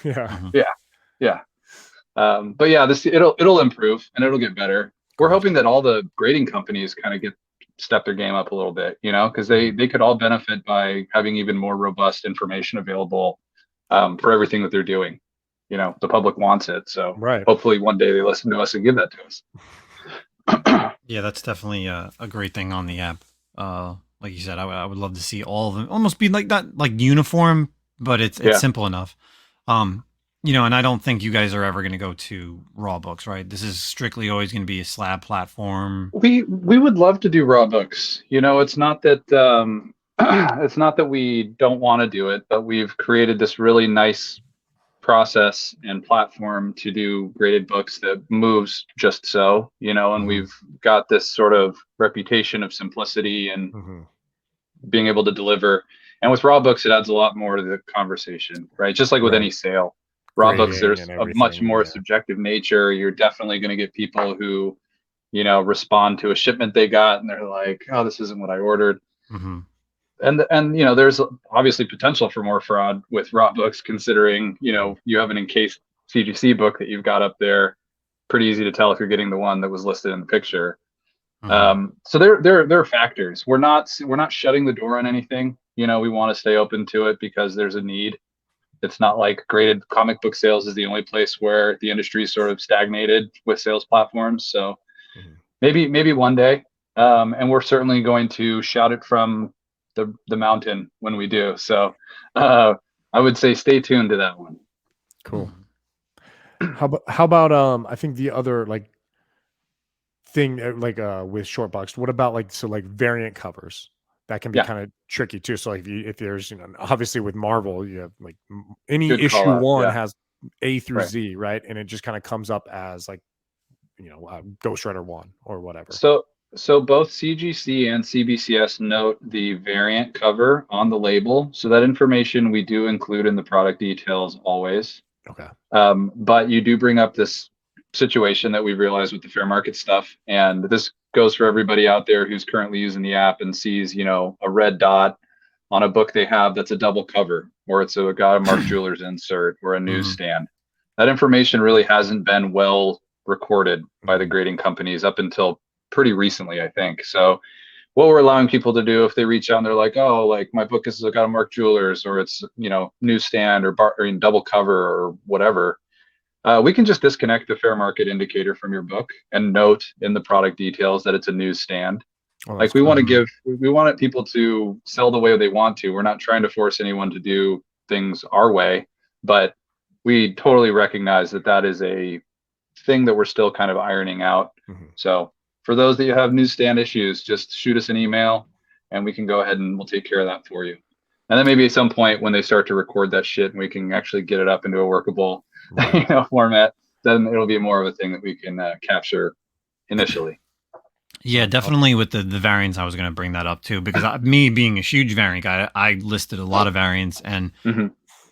But it'll improve and it'll get better. we're hoping that all the grading companies kind of step their game up a little bit, because they could all benefit by having even more robust information available for everything that they're doing. The public wants it, so hopefully one day they listen to us and give that to us. Yeah, that's definitely a great thing on the app. Like you said, I would love to see all of them almost be like that, like uniform, but it's simple enough. And I don't think you guys are ever going to go to raw books, right? This is strictly always going to be a slab platform. We would love to do raw books. It's not that it's not that we don't want to do it, but we've created this really nice process and platform to do graded books that moves just so, and we've got this sort of reputation of simplicity and being able to deliver. And with raw books, it adds a lot more to the conversation, right? Just like with any sale. Raw books, there's a much more subjective nature. You're definitely going to get people who, respond to a shipment they got and they're like, oh, this isn't what I ordered. And there's obviously potential for more fraud with raw books, considering, you have an encased CGC book that you've got up there. Pretty easy to tell if you're getting the one that was listed in the picture. So there are factors. We're not shutting the door on anything. We want to stay open to it because there's a need. It's not like graded comic book sales is the only place where the industry is sort of stagnated with sales platforms. So maybe one day, and we're certainly going to shout it from the mountain when we do. So I would say stay tuned to that one. Cool. How about I think the other thing with ShortBoxed, what about variant covers? That can be kind of tricky too. So if there's obviously with Marvel, you have any Good issue call-out, one has A through Z, right? And it just kind of comes up as Ghost Rider 1 or whatever. So both CGC and CBCS note the variant cover on the label. So that information we do include in the product details always. Okay. But you do bring up this situation that we realized with the fair market stuff. And this goes for everybody out there who's currently using the app and sees, a red dot on a book they have that's a double cover, or it's got a Mark Jewelers insert or a newsstand. That information really hasn't been well recorded by the grading companies up until pretty recently, I think. So what we're allowing people to do if they reach out and they're like, oh, my book has got a Mark Jewelers, or it's, newsstand or in double cover or whatever, we can just disconnect the fair market indicator from your book and note in the product details that it's a newsstand. We want people to sell the way they want to. We're not trying to force anyone to do things our way, but we totally recognize that is a thing that we're still kind of ironing out. So for those that you have newsstand issues, just shoot us an email and we can go ahead and we'll take care of that for you. And then maybe at some point when they start to record that shit and we can actually get it up into a workable format, then it'll be more of a thing that we can capture initially. Yeah, definitely with the variants, I was going to bring that up too, because me being a huge variant guy, I listed a lot of variants, and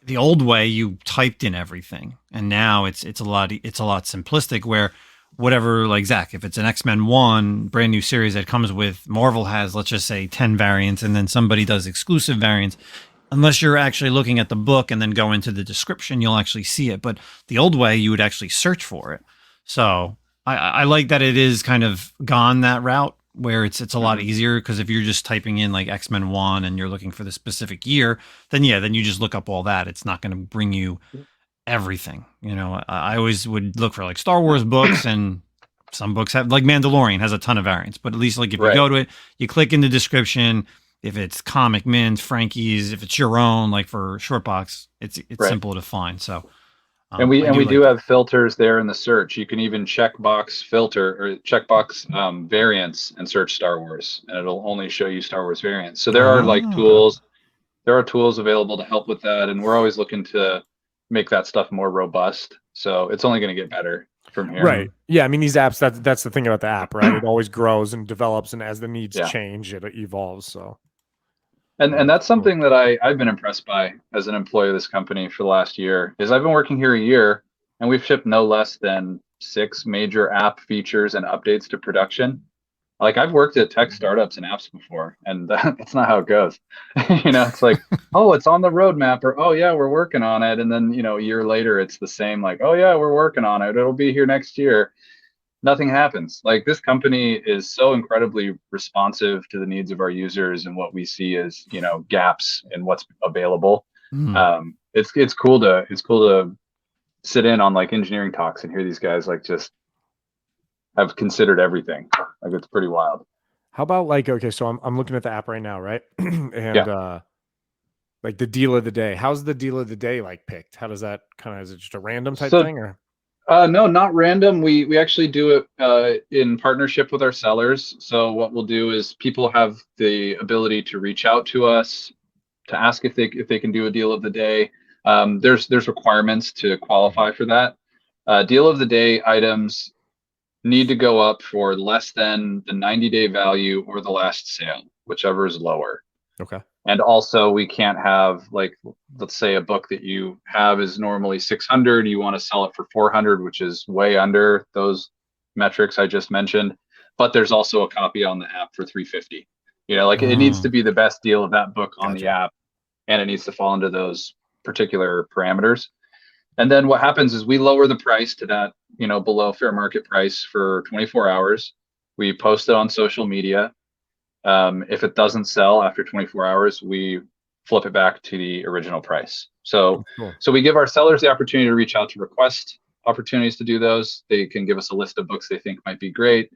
the old way you typed in everything, and now it's a lot simplistic where whatever, like Zach, if it's an X-Men 1 brand new series that comes with, Marvel has, let's just say 10 variants, and then somebody does exclusive variants. Unless you're actually looking at the book and then go into the description, you'll actually see it. But the old way, you would actually search for it. So I like that it is kind of gone that route where it's a lot easier, because if you're just typing in like X-Men 1 and you're looking for the specific year, then you just look up all that. It's not going to bring you everything. I always would look for like Star Wars books, and some books have, like Mandalorian has a ton of variants, but at least if you go to it, you click in the description. If it's Comic Mint, Frankie's, if it's your own, like for ShortBoxed, it's simple to find. So, and we do have filters there in the search. You can even checkbox variants and search Star Wars, and it'll only show you Star Wars variants. So there are tools. There are tools available to help with that, and we're always looking to make that stuff more robust. So it's only going to get better from here. Right. Yeah. I mean, these apps, that's the thing about the app, right? It always grows and develops, and as the needs change, it evolves. So. And that's something that I've been impressed by as an employee of this company for the last year. Is I've been working here a year, and we've shipped no less than 6 major app features and updates to production. Like, I've worked at tech startups and apps before, and that's not how it goes. It's like, oh, it's on the roadmap, or, oh yeah, we're working on it. And then, a year later, it's the same, like, oh yeah, we're working on it. It'll be here next year. nothing happens. Like, this company is so incredibly responsive to the needs of our users and what we see as, you know, gaps in what's available. It's cool to sit in on like engineering talks and hear these guys like just have considered everything. Like, it's pretty wild. How about like, okay, so I'm looking at the app right now, right? And Yeah. like the deal of the day. How's the deal of the day like picked? How does that kind of, is it just a random type So thing, or? no, not random. We actually do it in partnership with our sellers. So what we'll do is people have the ability to reach out to us to ask if they can do a deal of the day. There's requirements to qualify for that. Deal of the day items need to go up for less than the 90-day value or the last sale, whichever is lower. Okay. And also, we can't have, like, let's say a book that you have is normally 600, you want to sell it for 400, which is way under those metrics I just mentioned. But there's also a copy on the app for 350. You know, like, it needs to be the best deal of that book on the app, and it needs to fall into those particular parameters. And then what happens is we lower the price to that, you know, below fair market price for 24 hours. We post it on social media. If it doesn't sell after 24 hours, we flip it back to the original price. So we give our sellers the opportunity to reach out to request opportunities to do those. They can give us a list of books they think might be great.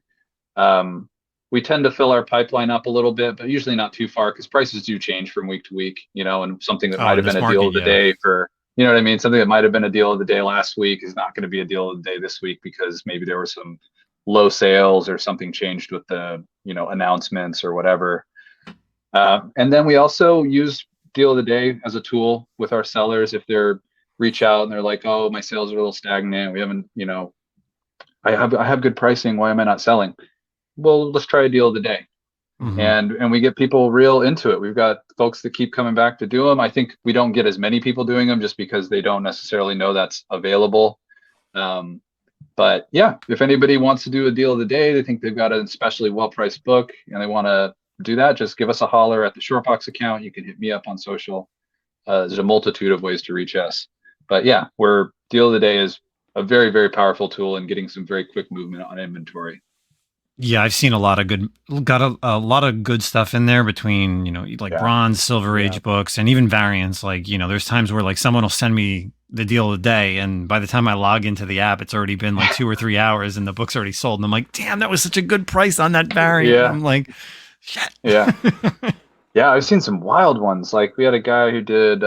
We tend to fill our pipeline up a little bit, but usually not too far, because prices do change from week to week, you know, and something that might have been a deal of the day for, you know what I mean? Something that might have been a deal of the day last week is not going to be a deal of the day this week, because maybe there were some low sales or something changed with the, you know, announcements or whatever. And then we also use deal of the day as a tool with our sellers. If they're reach out and they're like, oh, my sales are a little stagnant, we haven't, you know, I have good pricing, why am I not selling? Well, let's try a deal of the day. And we get people real into it. We've got folks that keep coming back to do them. I think we don't get as many people doing them just because they don't necessarily know that's available. But yeah, if anybody wants to do a deal of the day, they think they've got an especially well-priced book and they want to do that, just give us a holler at the ShortBoxed account. You can hit me up on social. There's a multitude of ways to reach us. But yeah, deal of the day is a very, very powerful tool in getting some very quick movement on inventory. Yeah, I've seen a lot of good stuff in there between, you know, like bronze, silver age books, and even variants. Like, you know, there's times where like someone will send me the deal of the day, and by the time I log into the app, it's already been like 2 or 3 hours and the book's already sold. And I'm like, damn, that was such a good price on that variant. Yeah. I'm like, shit. Yeah. Yeah, I've seen some wild ones. Like, we had a guy who did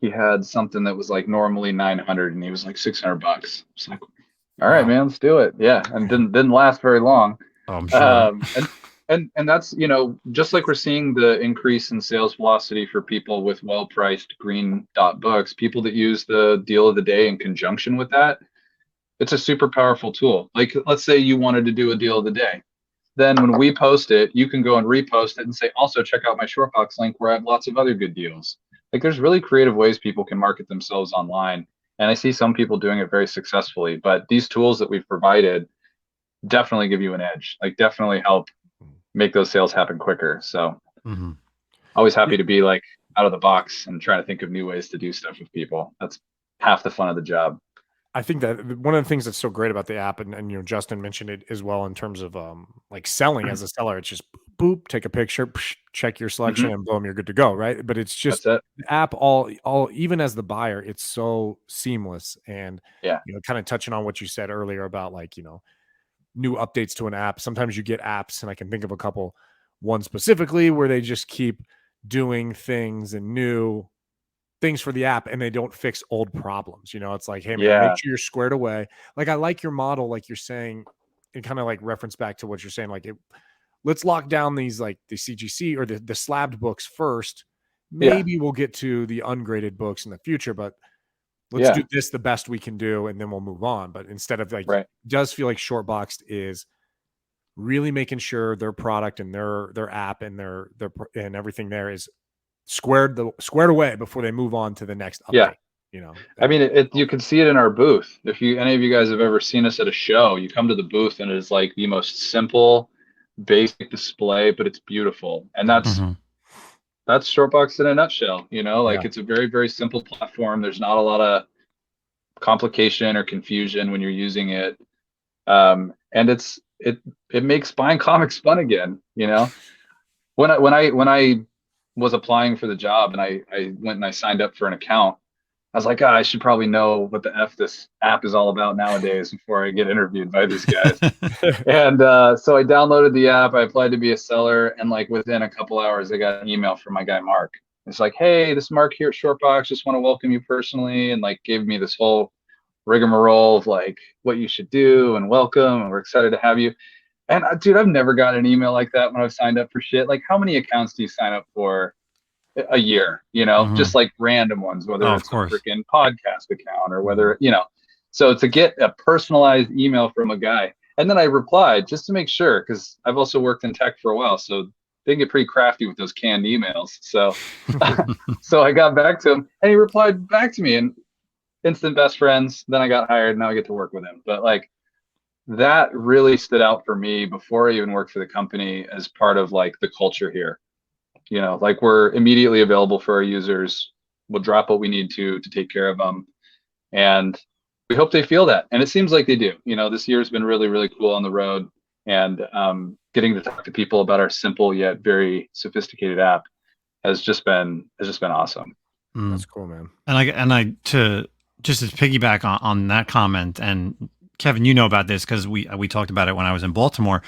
he had something that was like normally 900 and he was like $600. It's like, all right, man, let's do it. Yeah, and didn't last very long. Oh, I'm sure. And that's, you know, just like we're seeing the increase in sales velocity for people with well-priced green dot books, people that use the deal of the day in conjunction with that, it's a super powerful tool. Like, let's say you wanted to do a deal of the day. Then when we post it, you can go and repost it and say, also check out my ShortBoxed link where I have lots of other good deals. Like, there's really creative ways people can market themselves online. And I see some people doing it very successfully, but these tools that we've provided definitely give you an edge, like definitely help make those sales happen quicker. So always happy to be like out of the box and trying to think of new ways to do stuff with people. That's half the fun of the job. I think that one of the things that's so great about the app, and you know, Justin mentioned it as well in terms of like selling as a seller, it's just boop, take a picture, check your selection, and boom, you're good to go, right? But it's just the app all even as the buyer, it's so seamless. And you know, kind of touching on what you said earlier about, like, you know, new updates to an app. Sometimes you get apps, and I can think of a couple, one specifically where they just keep doing things and new things for the app, and they don't fix old problems. You know, it's like, hey man, make sure you're squared away. Like, I like your model, like you're saying, and kind of like reference back to what you're saying, like, let's lock down these, like the CGC or the slabbed books first. Maybe we'll get to the ungraded books in the future, but let's do this the best we can do, and then we'll move on. But instead of, like, it does feel like ShortBoxed is really making sure their product and their app and their and everything there is squared away before they move on to the next update. You know, I mean, you can see it in our booth. If any of you guys have ever seen us at a show, you come to the booth and it's like the most simple, basic display, but it's beautiful. And that's ShortBoxed in a nutshell. You know, like, it's a very, very simple platform. There's not a lot of complication or confusion when you're using it. And it makes buying comics fun again. You know, when I was applying for the job and I went and I signed up for an account, I was like, I should probably know what the F this app is all about nowadays before I get interviewed by these guys. And so I downloaded the app, I applied to be a seller, and like within a couple hours, I got an email from my guy, Mark. It's like, hey, this is Mark here at ShortBoxed, just want to welcome you personally, and like gave me this whole rigmarole of like what you should do and welcome, and we're excited to have you. And dude, I've never gotten an email like that when I've signed up for shit. Like, how many accounts do you sign up for a year? You know, just like random ones, whether it's a freaking podcast account or whether, you know. So to get a personalized email from a guy, and then I replied just to make sure, because I've also worked in tech for a while, so they get pretty crafty with those canned emails. So so I got back to him and he replied back to me, and instant best friends. Then I got hired. Now I get to work with him. But like, that really stood out for me before I even worked for the company as part of like the culture here. You know, like, we're immediately available for our users. We'll drop what we need to take care of them. And we hope they feel that. And it seems like they do. You know, this year's been really, really cool on the road, and getting to talk to people about our simple yet very sophisticated app has just been awesome. That's cool, man. And I to just to piggyback on that comment, and Kevin, you know about this because we talked about it when I was in Baltimore.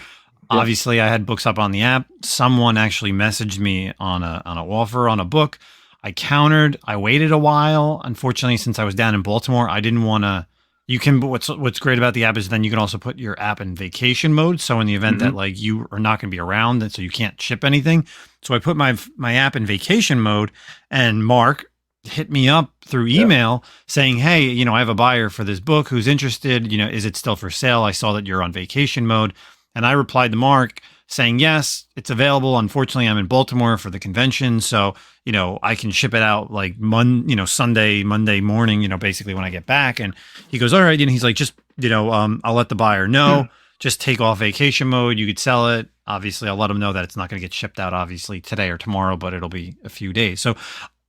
Yeah. Obviously, I had books up on the app. Someone actually messaged me on an offer on a book. I countered. I waited a while. Unfortunately, since I was down in Baltimore, I didn't want to. You can. What's great about the app is then you can also put your app in vacation mode. So in the event that like you are not going to be around, and so you can't ship anything. So I put my app in vacation mode, and Mark hit me up through email saying, hey, you know, I have a buyer for this book who's interested. You know, is it still for sale? I saw that you're on vacation mode. And I replied to Mark saying, yes, it's available. Unfortunately, I'm in Baltimore for the convention. So, you know, I can ship it out like Monday morning, you know, basically when I get back. And he goes, all right. And he's like, just, you know, I'll let the buyer know, just take off vacation mode. You could sell it. Obviously, I'll let him know that it's not going to get shipped out, obviously, today or tomorrow, but it'll be a few days. So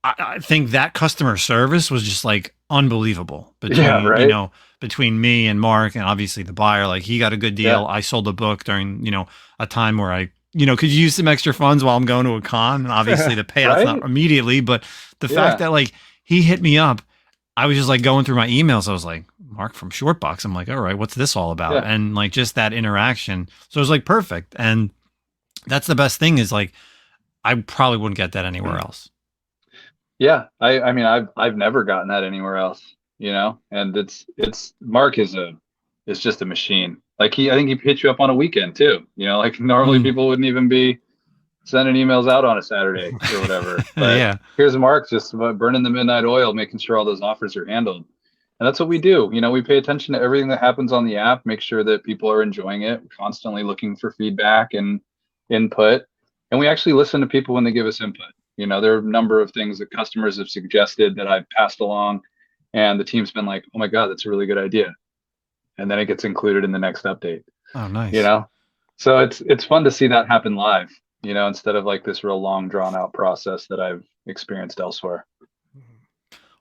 I think that customer service was just like unbelievable between me and Mark, and obviously the buyer. Like, he got a good deal. I sold a book during, you know, a time where I, you know, could use some extra funds while I'm going to a con. And obviously the payout's not immediately, but the fact that like he hit me up, I was just like going through my emails. I was like, Mark from ShortBoxed. I'm like, all right, what's this all about? And like just that interaction. So it was like perfect. And that's the best thing is like, I probably wouldn't get that anywhere else. Yeah, I mean, I've never gotten that anywhere else, you know. And it's Mark is just a machine. Like, I think he hit you up on a weekend too, you know. Like, normally people wouldn't even be sending emails out on a Saturday or whatever. But here's Mark just burning the midnight oil, making sure all those offers are handled. And that's what we do. You know, we pay attention to everything that happens on the app, make sure that people are enjoying it. We're constantly looking for feedback and input, and we actually listen to people when they give us input. You know, there are a number of things that customers have suggested that I've passed along, and the team's been like, oh my God, that's a really good idea. And then it gets included in the next update. Oh, nice. You know, so it's fun to see that happen live, you know, instead of like this real long drawn out process that I've experienced elsewhere.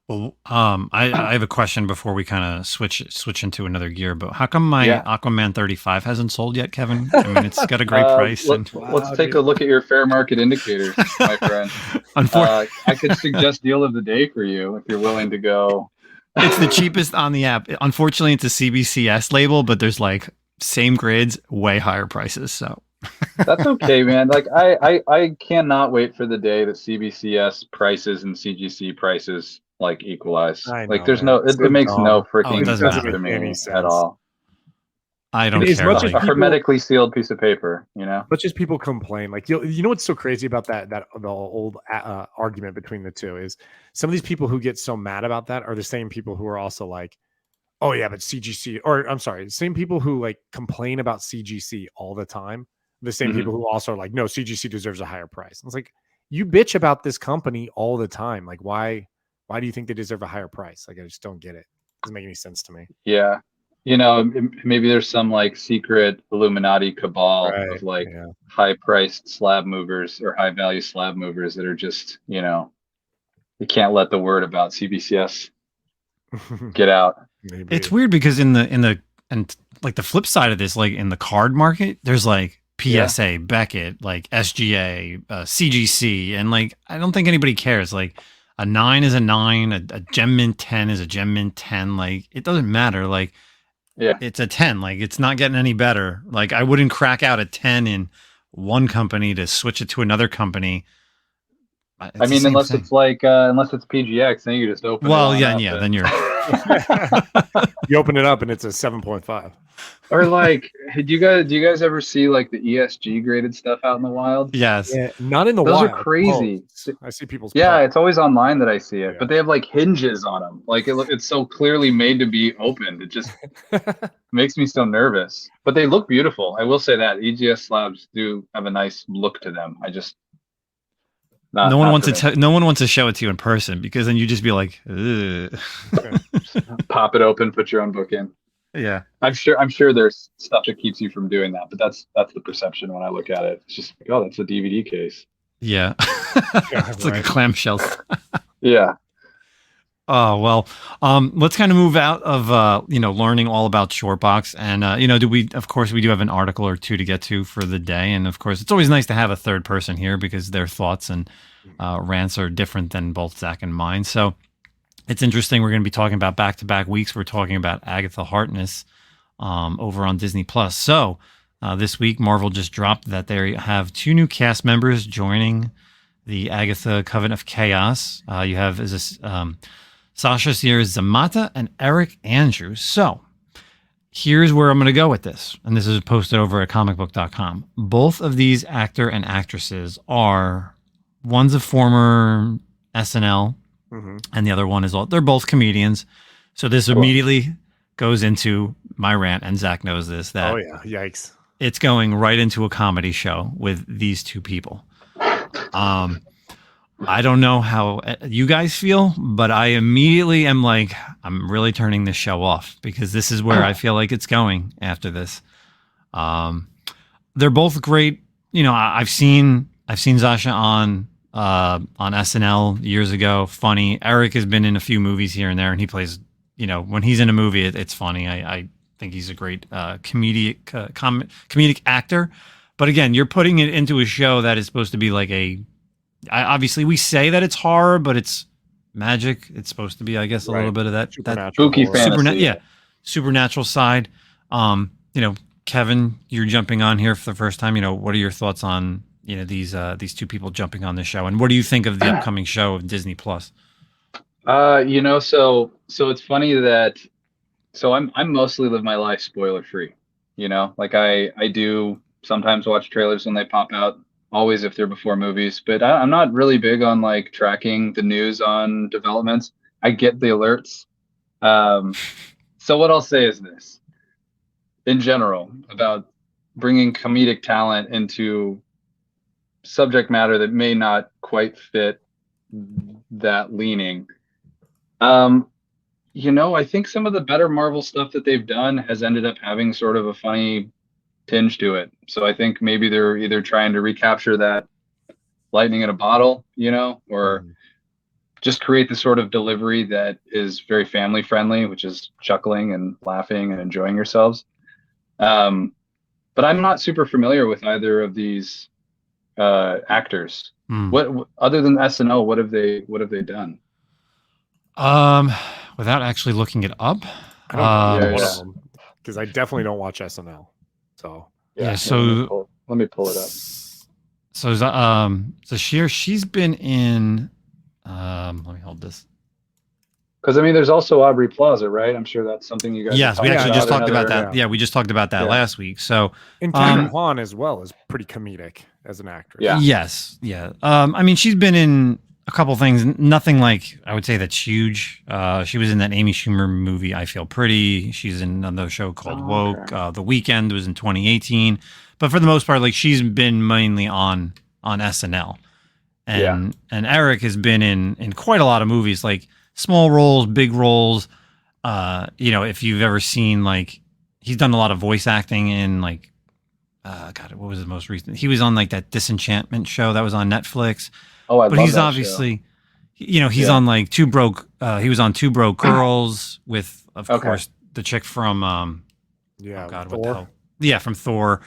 Well, I have a question before we kind of switch into another gear, but how come my Aquaman 35 hasn't sold yet, Kevin? I mean, it's got a great price. Let's take a look at your fair market indicators, my friend. I could suggest deal of the day for you if you're willing to go. It's the cheapest on the app. Unfortunately, it's a CBCS label, but there's like same grades, way higher prices. So that's okay, man. Like I cannot wait for the day that CBCS prices and CGC prices like equalize. Like, there's no, it makes no freaking sense to me at all. I don't care. Much a hermetically sealed piece of paper, you know. Much as people complain, like, you know what's so crazy about that the old argument between the two is some of these people who get so mad about that are the same people who are also like, oh yeah, but CGC, or I'm sorry, same people who like complain about CGC all the time. The same people who also are like, no, CGC deserves a higher price. And it's like, you bitch about this company all the time. Like, why do you think they deserve a higher price? Like, I just don't get it. Doesn't make any sense to me. Yeah. You know, maybe there's some like secret Illuminati cabal of like high priced slab movers or high value slab movers that are just, you know, you can't let the word about CBCS get out. Maybe. It's weird because and like the flip side of this, like in the card market, there's like PSA, Beckett, like SGA, CGC, and like I don't think anybody cares. Like a 9 is a 9, a Gem Mint 10 is a Gem Mint 10. Like it doesn't matter. Like it's a 10. Like it's not getting any better. Like I wouldn't crack out a 10 in one company to switch it to another company. I mean, unless it's PGX, then you just open. Well, yeah, then you're. You open it up and it's a 7.5. Or like, do you guys ever see like the ESG graded stuff out in the wild? Yes. Yeah, not in the Those wild. are crazy. I see people's. Yeah, posts. it's always online that I see it, Yeah. but they have like hinges on them. Like it's so clearly made to be opened. It just makes me so nervous. But they look beautiful. I will say that EGS slabs do have a nice look to them. I just. No one wants to show it to you in person because then you just be like, ugh. Pop it open, put your own book in. Yeah, I'm sure there's stuff that keeps you from doing that, but that's the perception when I look at it. It's just like, oh, that's a DVD case. Yeah, it's like a clamshell. Yeah. Oh well, let's kind of move out of learning all about ShortBoxed, and we do have an article or two to get to for the day, and of course it's always nice to have a third person here because their thoughts and rants are different than both Zach and mine. So it's interesting. We're going to be talking about back-to-back weeks. We're talking about Agatha Harkness over on Disney Plus. So this week Marvel just dropped that they have 2 new cast members joining the Agatha Coven of Chaos. You have Sasha Sierra Zamata and Eric Andrews. So here's where I'm going to go with this. And this is posted over at comicbook.com. Both of these actor and actresses one's a former SNL and the other one they're both comedians. So this immediately goes into my rant, and Zach knows this, that oh yeah, yikes. It's going right into a comedy show with these 2 people. I don't know how you guys feel, but I immediately am like, I'm really turning this show off because this is where I feel like it's going after this. They're both great. I've seen Sasha on SNL years ago. Funny. Eric has been in a few movies here and there, and he plays. When he's in a movie, it's funny. I think he's a great comedic actor. But again, you're putting it into a show that is supposed to be like obviously we say that it's horror, but it's magic. It's supposed to be, I guess, a little bit of that spooky fantasy. Supernatural side. Kevin, you're jumping on here for the first time. What are your thoughts on these 2 people jumping on this show, and what do you think of the upcoming show of Disney Plus? So it's funny that I'm mostly live my life spoiler free. Like I do sometimes watch trailers when they pop out. Always if they're before movies, but I'm not really big on like tracking the news on developments. I get the alerts. So what I'll say is this, in general, about bringing comedic talent into subject matter that may not quite fit that leaning. I think some of the better Marvel stuff that they've done has ended up having sort of a funny tinge to it. So I think maybe they're either trying to recapture that lightning in a bottle, or just create the sort of delivery that is very family friendly, which is chuckling and laughing and enjoying yourselves. But I'm not super familiar with either of these actors. What other than SNL, what have they done? Without actually looking it up, I don't know because I definitely don't watch SNL. So so let me pull it up. So she's been in. Let me hold this. Because there's also Aubrey Plaza, right? I'm sure that's something you guys. Yes, we actually just talked about that. Yeah, we just talked about that last week. So and Karen Kwan as well is pretty comedic as an actress. Yeah. Yes. Yeah. She's been in a couple things. Nothing like I would say that's huge. She was in that Amy Schumer movie, I Feel Pretty. She's in another show called Woke. Okay. The Weekend was in 2018. But for the most part, like she's been mainly on SNL. And Eric has been in quite a lot of movies, like small roles, big roles. If you've ever seen like he's done a lot of voice acting in like what was the most recent? He was on like that Disenchantment show that was on Netflix. Oh, but he's obviously, he's on like Two Broke He was on Two Broke Girls with, of Okay. course, the chick from Yeah. oh God, Thor. what the hell? Yeah, from Thor.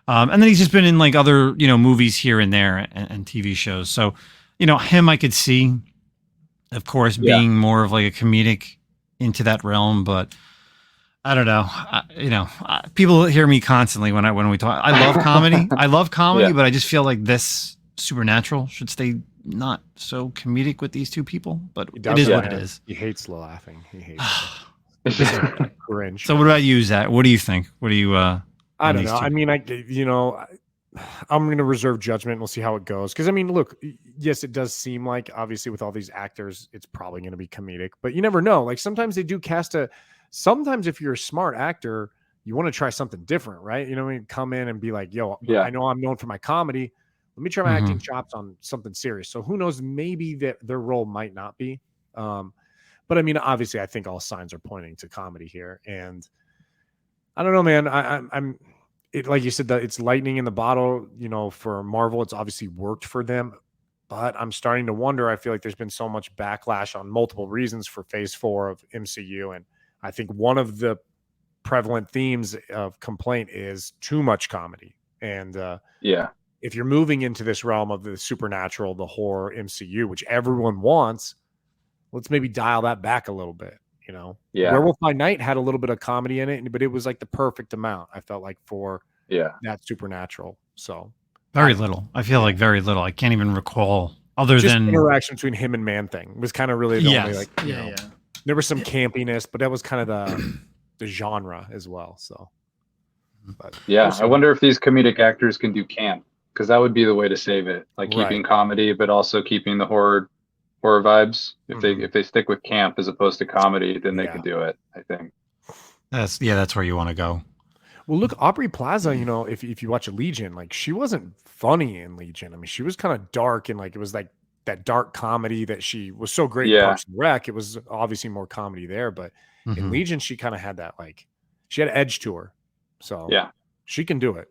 And then he's just been in like other, movies here and there and TV shows. So, him I could see, of course, Yeah. being more of like a comedic into that realm, but I don't know. People hear me constantly when we talk. I love comedy. Yeah. But I just feel like this Supernatural should stay not so comedic with these two people. But He it does is it, what it man. is. He hates the laughing. He hates it. Cringe. So what about you, Zach? What do you think? What do you? I on don't these know. two? I mean, I'm going to reserve judgment. We'll see how it goes. Because I mean, look, yes, it does seem like obviously with all these actors, it's probably going to be comedic, but you never know. Like sometimes they do cast sometimes if you're a smart actor, you want to try something different, right? You know what I mean? Come in and be like, yo, Yeah. I know I'm known for my comedy. Let me try my Mhm. acting chops on something serious. So who knows? Maybe their role might not be. But I mean, obviously, I think all signs are pointing to comedy here. And I don't know, man. I'm like you said, that it's lightning in the bottle. For Marvel, it's obviously worked for them. But I'm starting to wonder. I feel like there's been so much backlash on multiple reasons for Phase 4 of MCU, and I think one of the prevalent themes of complaint is too much comedy. And Yeah. if you're moving into this realm of the supernatural, the horror MCU, which everyone wants, let's maybe dial that back a little bit. Yeah. Werewolf by Night had a little bit of comedy in it, but it was like the perfect amount, I felt like, for Yeah. that supernatural. So Very little. I feel like very little. I can't even recall other just than interaction between him and Man Thing was kind of really the only, like, yeah. there was some campiness, but that was kind of the genre as well. So, but Yeah. we'll see. I wonder if these comedic actors can do camp, because that would be the way to save it. Like keeping Right. comedy, but also keeping the horror vibes. If Mhm. they stick with camp as opposed to comedy, then they Yeah. could do it, I think. That's where you want to go. Well, look, Aubrey Plaza, if you watch Legion, like she wasn't funny in Legion. I mean, she was kind of dark, and like it was like that dark comedy that she was so great in Yeah. Parks and Rec. It was obviously more comedy there, but in Mhm. Legion, she kind of had that, like, she had edge to her. So Yeah. she can do it.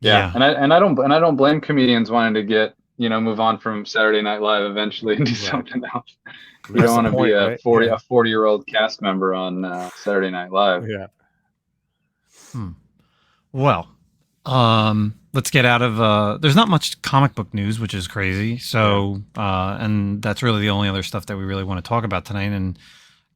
Yeah. And I don't blame comedians wanting to get, move on from Saturday Night Live eventually and do something else. You That's don't the want to be point, a right? 40-year-old cast member on Saturday Night Live. Yeah. Well, let's get out of there's not much comic book news, which is crazy. So and that's really the only other stuff that we really want to talk about tonight. And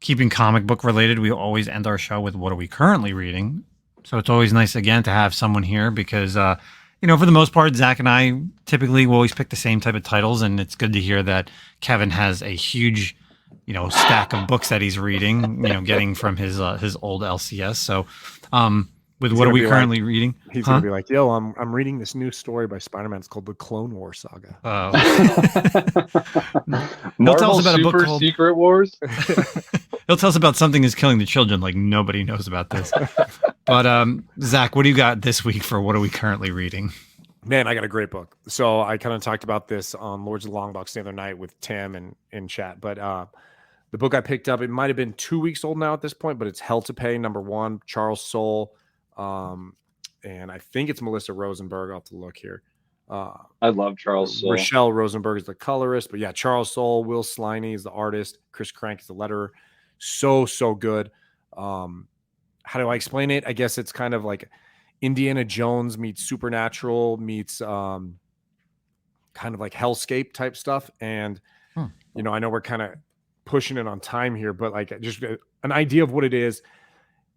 keeping comic book related, we always end our show with what are we currently reading. So it's always nice again to have someone here because for the most part, Zach and I typically will always pick the same type of titles, and it's good to hear that Kevin has a huge stack of books that he's reading, getting from his old LCS. So with He's what are gonna we be currently reading? He's gonna be like, yo, I'm reading this new story by Spider-Man. It's called the Clone War Saga. He'll tell Marvel us about a book Super called Secret Wars. He'll tell us about Something is Killing the Children, like nobody knows about this. But Zach, what do you got this week for what are we currently reading? Man, I got a great book. So I kind of talked about this on Lords of the Long Box the other night with Tim and in chat. But the book I picked up, it might have been 2 weeks old now at this point, but it's Hell to Pay, #1, Charles Soule. And I think it's Melissa Rosenberg. I'll have to look here. I love Charles Soule. Rochelle Rosenberg is the colorist, but yeah, Charles Soule, Will Sliney is the artist, Chris Crank is the letterer. So good. How do I explain it? I guess it's kind of like Indiana Jones meets Supernatural meets kind of like Hellscape type stuff. And I know we're kind of pushing it on time here, but like just an idea of what it is.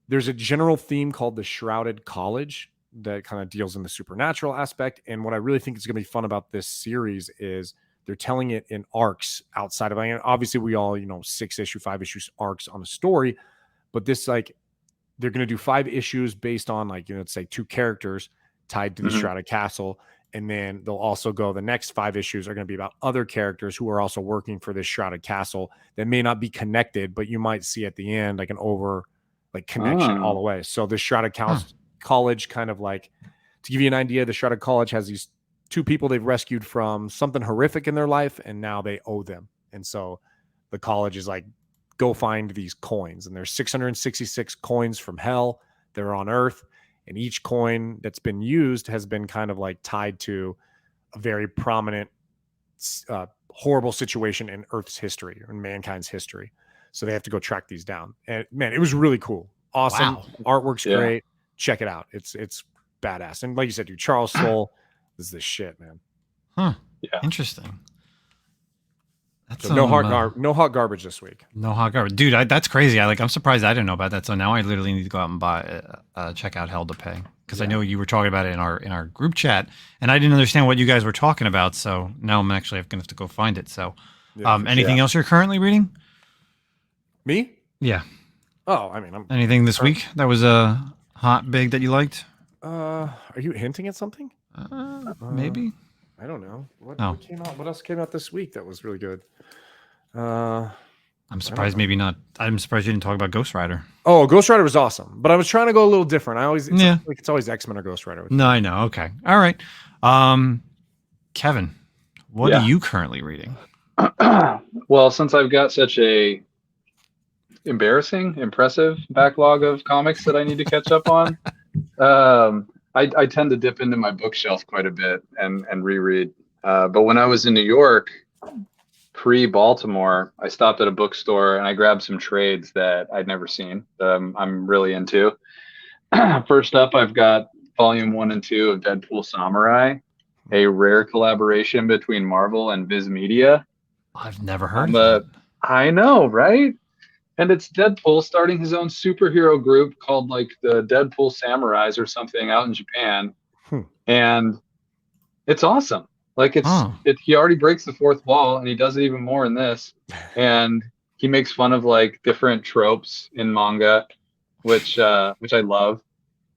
There's a general theme called the Shrouded College that kind of deals in the supernatural aspect. And what I really think is going to be fun about this series is they're telling it in arcs outside of, obviously we all, 6-issue, 5-issue arcs on a story, but this, like, they're going to do 5 issues based on, like, let's say 2 characters tied to the Shrouded Castle. And then they'll also go, the next 5 issues are going to be about other characters who are also working for this Shrouded Castle that may not be connected, but you might see at the end, like connection all the way. So the Shrouded College, kind of like, to give you an idea, the Shrouded College has these 2 people they've rescued from something horrific in their life, and now they owe them. And so the college is like, go find these coins. And there's 666 coins from hell. They're on Earth. And each coin that's been used has been kind of like tied to a very prominent horrible situation in Earth's history or in mankind's history. So they have to go track these down. And man, it was really cool. Awesome. Wow. Artwork's great. Check it out. It's badass. And like you said, dude, Charles Soule is the shit, man. Huh. Yeah. Interesting. That's So no hot garbage this week. No hot garbage, dude. That's crazy. I'm surprised I didn't know about that. So now I literally need to go out and buy check out Hell to Pay, because I know you were talking about it in our group chat, and I didn't understand what you guys were talking about. So now I'm actually going to have to go find it. So, anything else you're currently reading? Me? Yeah. Oh, I mean, anything this week that was hot big that you liked? Are you hinting at something? Maybe. I don't know. What came out? What else came out this week that was really good? I'm surprised maybe not. I'm surprised you didn't talk about Ghost Rider. Oh, Ghost Rider was awesome, but I was trying to go a little different. It's always X-Men or Ghost Rider. No, I know. Okay. All right. Kevin, what are you currently reading? Well, since I've got such a impressive backlog of comics that I need to catch up on, I tend to dip into my bookshelf quite a bit and reread. But when I was in New York, pre-Baltimore, I stopped at a bookstore and I grabbed some trades that I'd never seen, that I'm really into. First up, I've got volume 1 and 2 of Deadpool Samurai, a rare collaboration between Marvel and Viz Media. I've never heard of it. I know, right? And it's Deadpool starting his own superhero group called like the Deadpool Samurais or something out in Japan. And it's awesome. Like he already breaks the fourth wall, and he does it even more in this. And he makes fun of like different tropes in manga, which I love.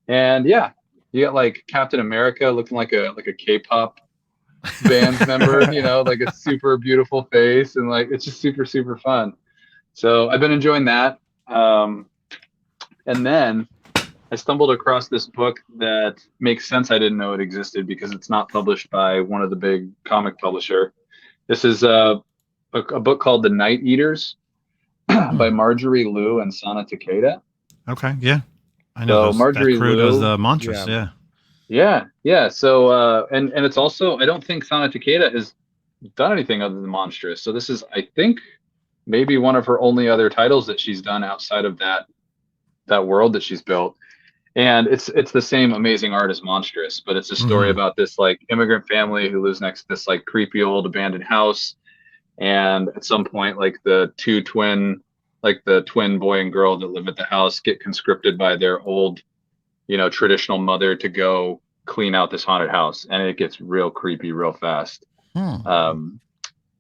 And yeah, you got like Captain America looking like a K-pop band member, you know, like a super beautiful face, and like it's just super, super fun. So I've been enjoying that. And then I stumbled across this book that makes sense. I didn't know it existed because it's not published by one of the big comic publisher. This is a book called The Night Eaters by Marjorie Liu and Sana Takeda. Okay, yeah. I know Marjorie that crew Liu does the mantras, Yeah. So and it's also, I don't think Sana Takeda has done anything other than Monstrous. So this is, I think, maybe one of her only other titles that she's done outside of that world that she's built. And it's the same amazing art as Monstrous, but it's a story about this like immigrant family who lives next to this like creepy old abandoned house. And at some point, like the twin boy and girl that live at the house get conscripted by their old, you know, traditional mother to go clean out this haunted house. And it gets real creepy real fast.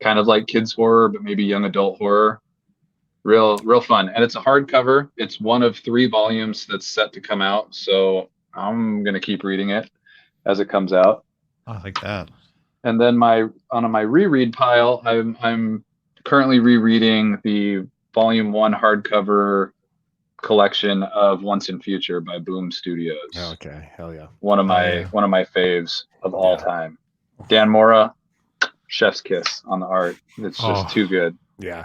Kind of like kids horror, but maybe young adult horror. Real fun. And it's a hardcover. It's one of 3 volumes that's set to come out. So I'm going to keep reading it as it comes out. I like that. And then on my reread pile, I'm currently rereading the volume 1 hardcover collection of Once and Future by Boom Studios. Okay. Hell yeah. One of my faves of all time. Dan Mora, chef's kiss on the art. It's just too good. Yeah.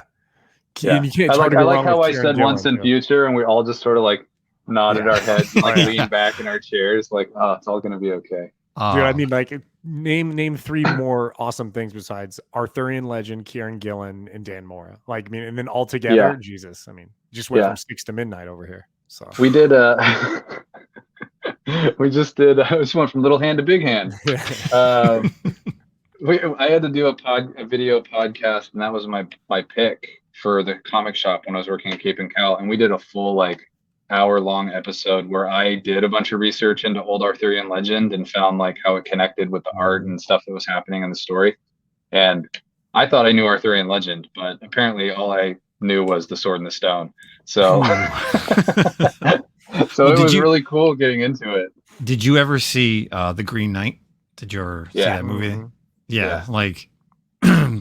I like how I said Once in Future, and we all just sort of like nodded our heads and like leaned back in our chairs, like, oh, it's all gonna be okay. Dude, I mean, like, name 3 more awesome things besides Arthurian legend, Kieran Gillen, and Dan Mora. Like, I mean, and then all together, Jesus. I mean, just went from 6 to midnight over here. So we did. We just went from little hand to big hand. I had to do a video podcast, and that was my pick for the comic shop when I was working at Cape and Cal, and we did a full like hour-long episode where I did a bunch of research into old Arthurian legend and found like how it connected with the art and stuff that was happening in the story. And I thought I knew Arthurian legend, but apparently all I knew was the Sword and the Stone. So, so it was really cool getting into it. Did you ever see The Green Knight? Did you ever see that movie? Yeah, like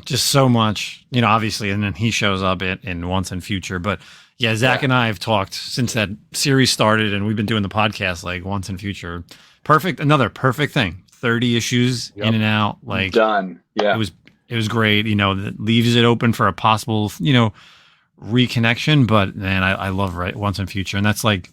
just so much, you know, obviously, and then he shows up in Once and Future. But yeah, Zach and I have talked since that series started, and we've been doing the podcast like Once and Future. Another perfect thing. 30 issues in and out, like done. Yeah, it was great. You know, that leaves it open for a possible, you know, reconnection. But man, I love Once and Future, and that's like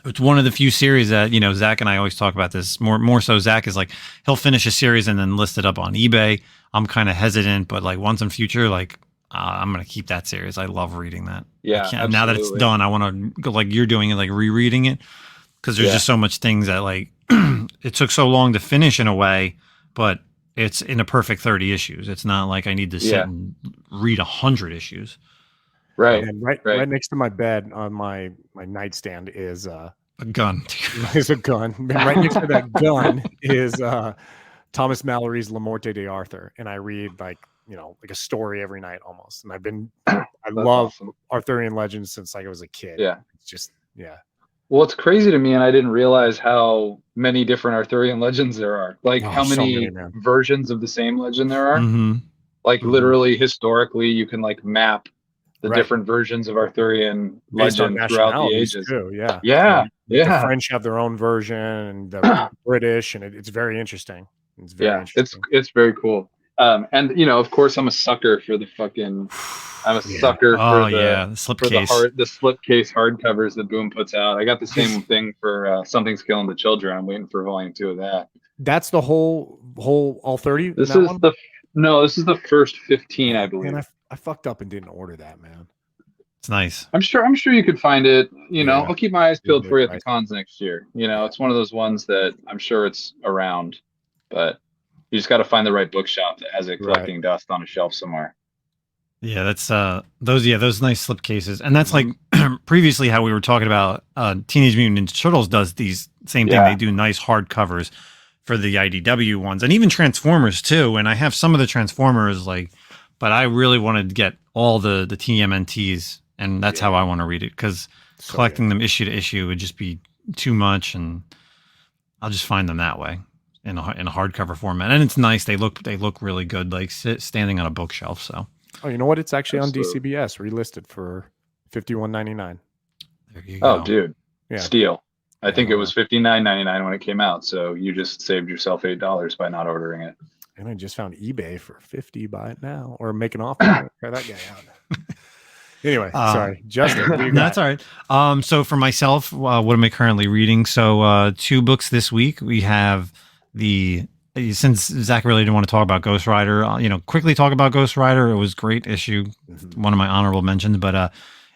It's one of the few series that, Zach and I always talk about this. More so Zach is like, he'll finish a series and then list it up on eBay. I'm kind of hesitant, but like once in future, like I'm going to keep that series. I love reading that. Yeah. Now that it's done, I want to go like you're doing it, like rereading it. Cause there's just so much things that like, it took so long to finish in a way, but it's in a perfect 30 issues. It's not like I need to sit and read 100 issues. Right. And right next to my bed on my nightstand is a gun. Is a gun. And right next to that gun is Thomas Mallory's La Morte de Arthur. And I read like a story every night almost. And I love Arthurian legends since like I was a kid. Yeah. It's just Well, it's crazy to me, and I didn't realize how many different Arthurian legends there are. Like how many versions of the same legend there are. Mm-hmm. Like literally, historically, you can like map the different versions of Arthurian legend throughout the ages. Too, yeah. The French have their own version, and the British, and it's very interesting. It's very interesting. It's very cool. And of course, I'm a sucker for the fucking. I'm a sucker for the slipcase. The slipcase hardcovers that Boom puts out. I got the same thing for Something's Killing the Children. I'm waiting for volume 2 of that. That's the whole all 30. This is the first 15, I believe. Man, I fucked up and didn't order that, man. It's nice. I'm sure you could find it. I'll keep my eyes peeled for you at the cons next year. It's one of those ones that I'm sure it's around, but you just got to find the right bookshop that has it collecting dust on a shelf somewhere. Yeah, that's those nice slipcases, and that's like previously how we were talking about. Teenage Mutant Ninja Turtles does these same thing. They do nice hard covers for the IDW ones, and even Transformers too. And I have some of the Transformers, but I really wanted to get all the TMNTs, and that's how I want to read it, because collecting them issue to issue would just be too much, and I'll just find them that way in a hardcover format. And it's nice. They look really good, like standing on a bookshelf. So. Oh, you know what? It's actually on DCBS, relisted for $51.99. There you go. Oh, dude, steal! I think it was $59.99 when it came out. So you just saved yourself $8 by not ordering it. And I just found eBay for $50. Buy it now or make an offer. Try that guy out. Anyway, sorry, Justin. That's all right. So for myself, what am I currently reading? So 2 books this week. We have since Zach really didn't want to talk about Ghost Rider, quickly talk about Ghost Rider. It was great issue, one of my honorable mentions. But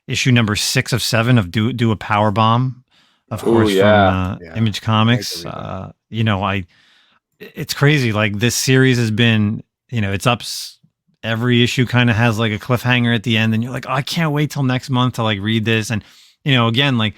issue number 6 of 7 of Do a Power Bomb, of course, from Image Comics. It's crazy. Like this series has been, it's up. Every issue kind of has like a cliffhanger at the end, and you're like, oh, I can't wait till next month to like read this. And again, like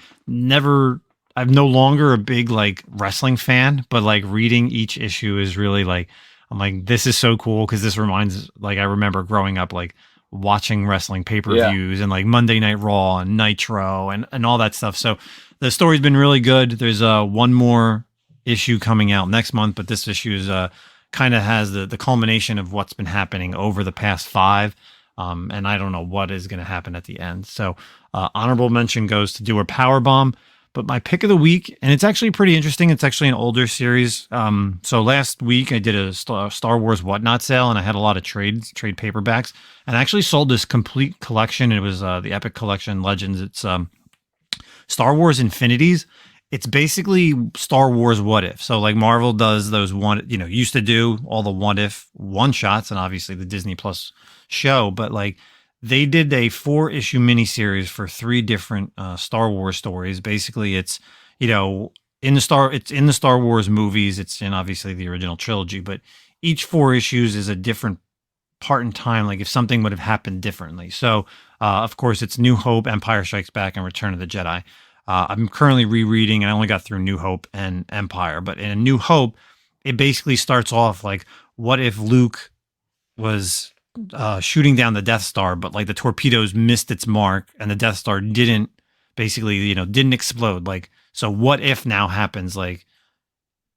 I'm no longer a big like wrestling fan, but like reading each issue is really like, I'm like, this is so cool, because this reminds, like, I remember growing up like watching wrestling pay-per-views and like Monday Night Raw and Nitro and all that stuff. So the story's been really good. There's one more issue coming out next month, but this issue is kind of has the culmination of what's been happening over the past 5. And I don't know what is going to happen at the end. So honorable mention goes to Do a Power Bomb. But my pick of the week, and it's actually pretty interesting. It's actually an older series. So last week I did a Star Wars Whatnot sale, and I had a lot of trade paperbacks, and I actually sold this complete collection. It was the Epic Collection Legends. It's Star Wars Infinities. It's basically Star Wars What If. So like Marvel does those used to do all the What If one shots, and obviously the Disney Plus show, but like they did a 4-issue miniseries for 3 different Star Wars stories. Basically, it's in the Star Wars movies. It's in obviously the original trilogy, but each 4 issues is a different part in time. Like if something would have happened differently. So of course, it's New Hope, Empire Strikes Back, and Return of the Jedi. I'm currently rereading, and I only got through New Hope and Empire. But in New Hope, it basically starts off like, what if Luke was shooting down the Death Star, but like the torpedoes missed its mark and the Death Star didn't explode. Like, so what if now happens? Like,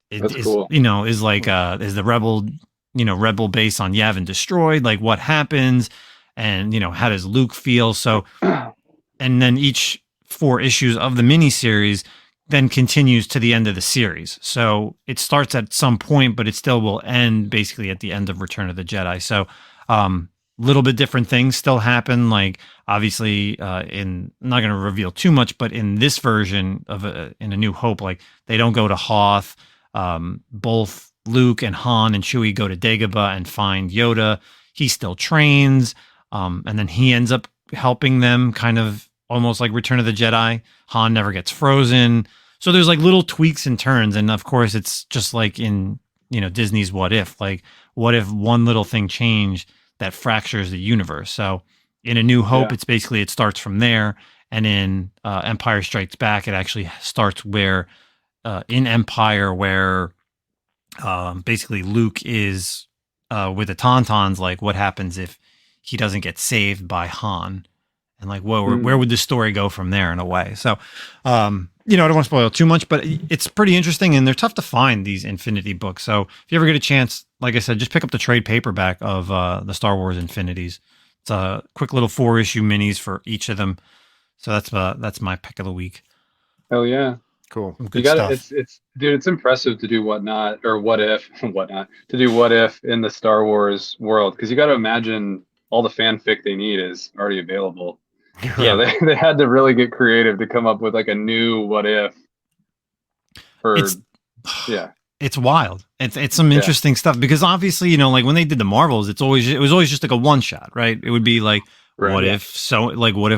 That's is, cool. Is the rebel base on Yavin destroyed? Like, what happens? And, how does Luke feel? So, and then each 4 issues of the miniseries then continues to the end of the series. So it starts at some point, but it still will end basically at the end of Return of the Jedi. So, little bit different things still happen. Like obviously, I'm not going to reveal too much, but in this version of in A New Hope, like they don't go to Hoth. Both Luke and Han and Chewie go to Dagobah and find Yoda. He still trains, and then he ends up helping them, kind of almost like Return of the Jedi. Han never gets frozen. So there's like little tweaks and turns, and of course it's just like in Disney's What If. Like what if one little thing changed that fractures the universe? So in A New Hope, it's basically it starts from there, and in Empire Strikes Back, it actually starts where in Empire, where basically Luke is with the Tauntauns. Like what happens if he doesn't get saved by Han? And like, where would the story go from there in a way? So, I don't want to spoil too much, but it's pretty interesting, and they're tough to find, these Infinity books. So if you ever get a chance, like I said, just pick up the trade paperback of the Star Wars Infinities. It's a quick little 4-issue minis for each of them. So that's my pick of the week. Oh yeah, cool. Good stuff. It's impressive to do What If to do What If in the Star Wars world, because you got to imagine all the fanfic they need is already available. Yeah, they had to really get creative to come up with like a new What If. It's wild. It's some interesting stuff, because obviously, like when they did the Marvels, it was always just like a one shot, right? It would be like, what if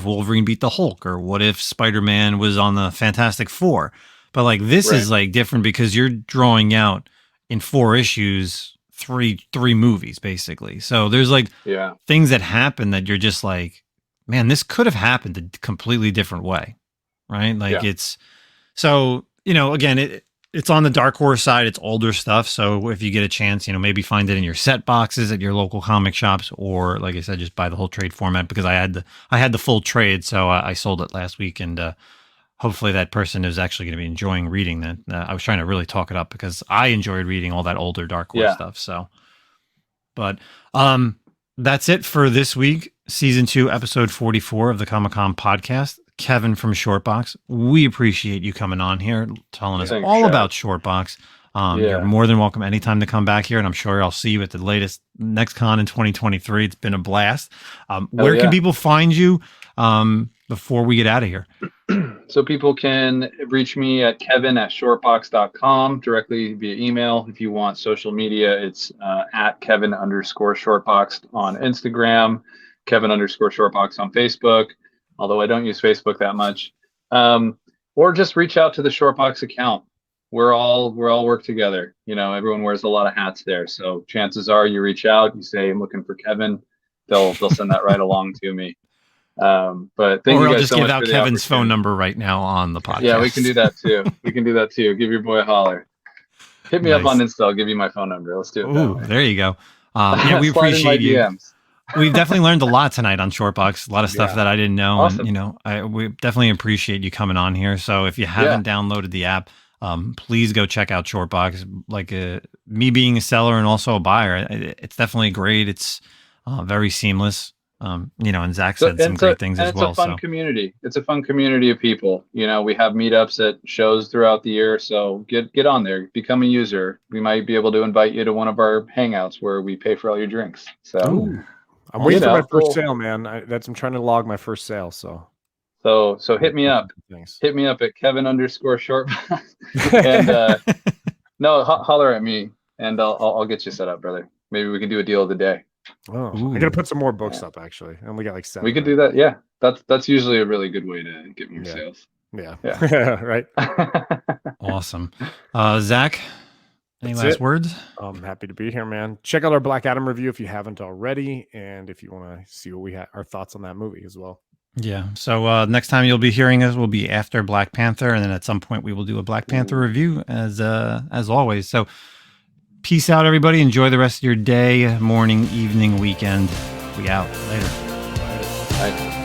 Wolverine beat the Hulk, or what if Spider-Man was on the Fantastic Four? But like this is like different, because you're drawing out in 4 issues, three movies basically. So there's like things that happen that you're just like, man, this could have happened a completely different way, right? Like it's so, again, it's on the Dark Horse side. It's older stuff. So if you get a chance, maybe find it in your set boxes at your local comic shops, or like I said, just buy the whole trade format, because I had the full trade. So I sold it last week, and hopefully that person is actually going to be enjoying reading that. I was trying to really talk it up, because I enjoyed reading all that older Dark Horse stuff. So, but that's it for this week. Season 2, episode 44 of the Comic-Con podcast. Kevin from ShortBoxed, we appreciate you coming on here, telling us all about ShortBoxed. You're more than welcome anytime to come back here, and I'm sure I'll see you at the next con in 2023. It's been a blast. Where can people find you before we get out of here? So people can reach me at kevin@shortbox.com directly via email. If you want social media, it's at Kevin_Shortboxed on Instagram, Kevin_Shortbox on Facebook, although I don't use Facebook that much. Or just reach out to the ShortBox account. We're all work together. Everyone wears a lot of hats there. So chances are you reach out, you say, I'm looking for Kevin. They'll send that right along to me. But thank you guys just so give much out for Kevin's phone number right now on the podcast. Yeah, we can do that too. Give your boy a holler. Hit me up on Insta. I'll give you my phone number. Let's do it. Ooh, there you go. We appreciate you. DMs. We've definitely learned a lot tonight on ShortBox. A lot of stuff that I didn't know. Awesome. And, we definitely appreciate you coming on here. So if you haven't downloaded the app, please go check out ShortBox. Like me being a seller and also a buyer, it's definitely great. It's very seamless. And Zach said some great things as well. It's a fun community. It's a fun community of people. We have meetups at shows throughout the year. So get on there, become a user. We might be able to invite you to one of our hangouts where we pay for all your drinks. So. Ooh. I'm waiting for my first sale, man. I'm trying to log my first sale. So hit me up. Hit me up at Kevin_Shortbox. And no, holler at me, and I'll get you set up, brother. Maybe we can do a deal of the day. Oh, I gotta put some more books up. Actually, and we got like 7. We could do that. Yeah, that's usually a really good way to get more sales. Yeah. Right. Awesome. Zach, any last words? I'm happy to be here, man. Check out our Black Adam review if you haven't already, and if you want to see what we our thoughts on that movie as well. Yeah. So next time you'll be hearing us will be after Black Panther, and then at some point we will do a Black Panther review as always. So peace out, everybody. Enjoy the rest of your day, morning, evening, weekend. We out. Later. Bye.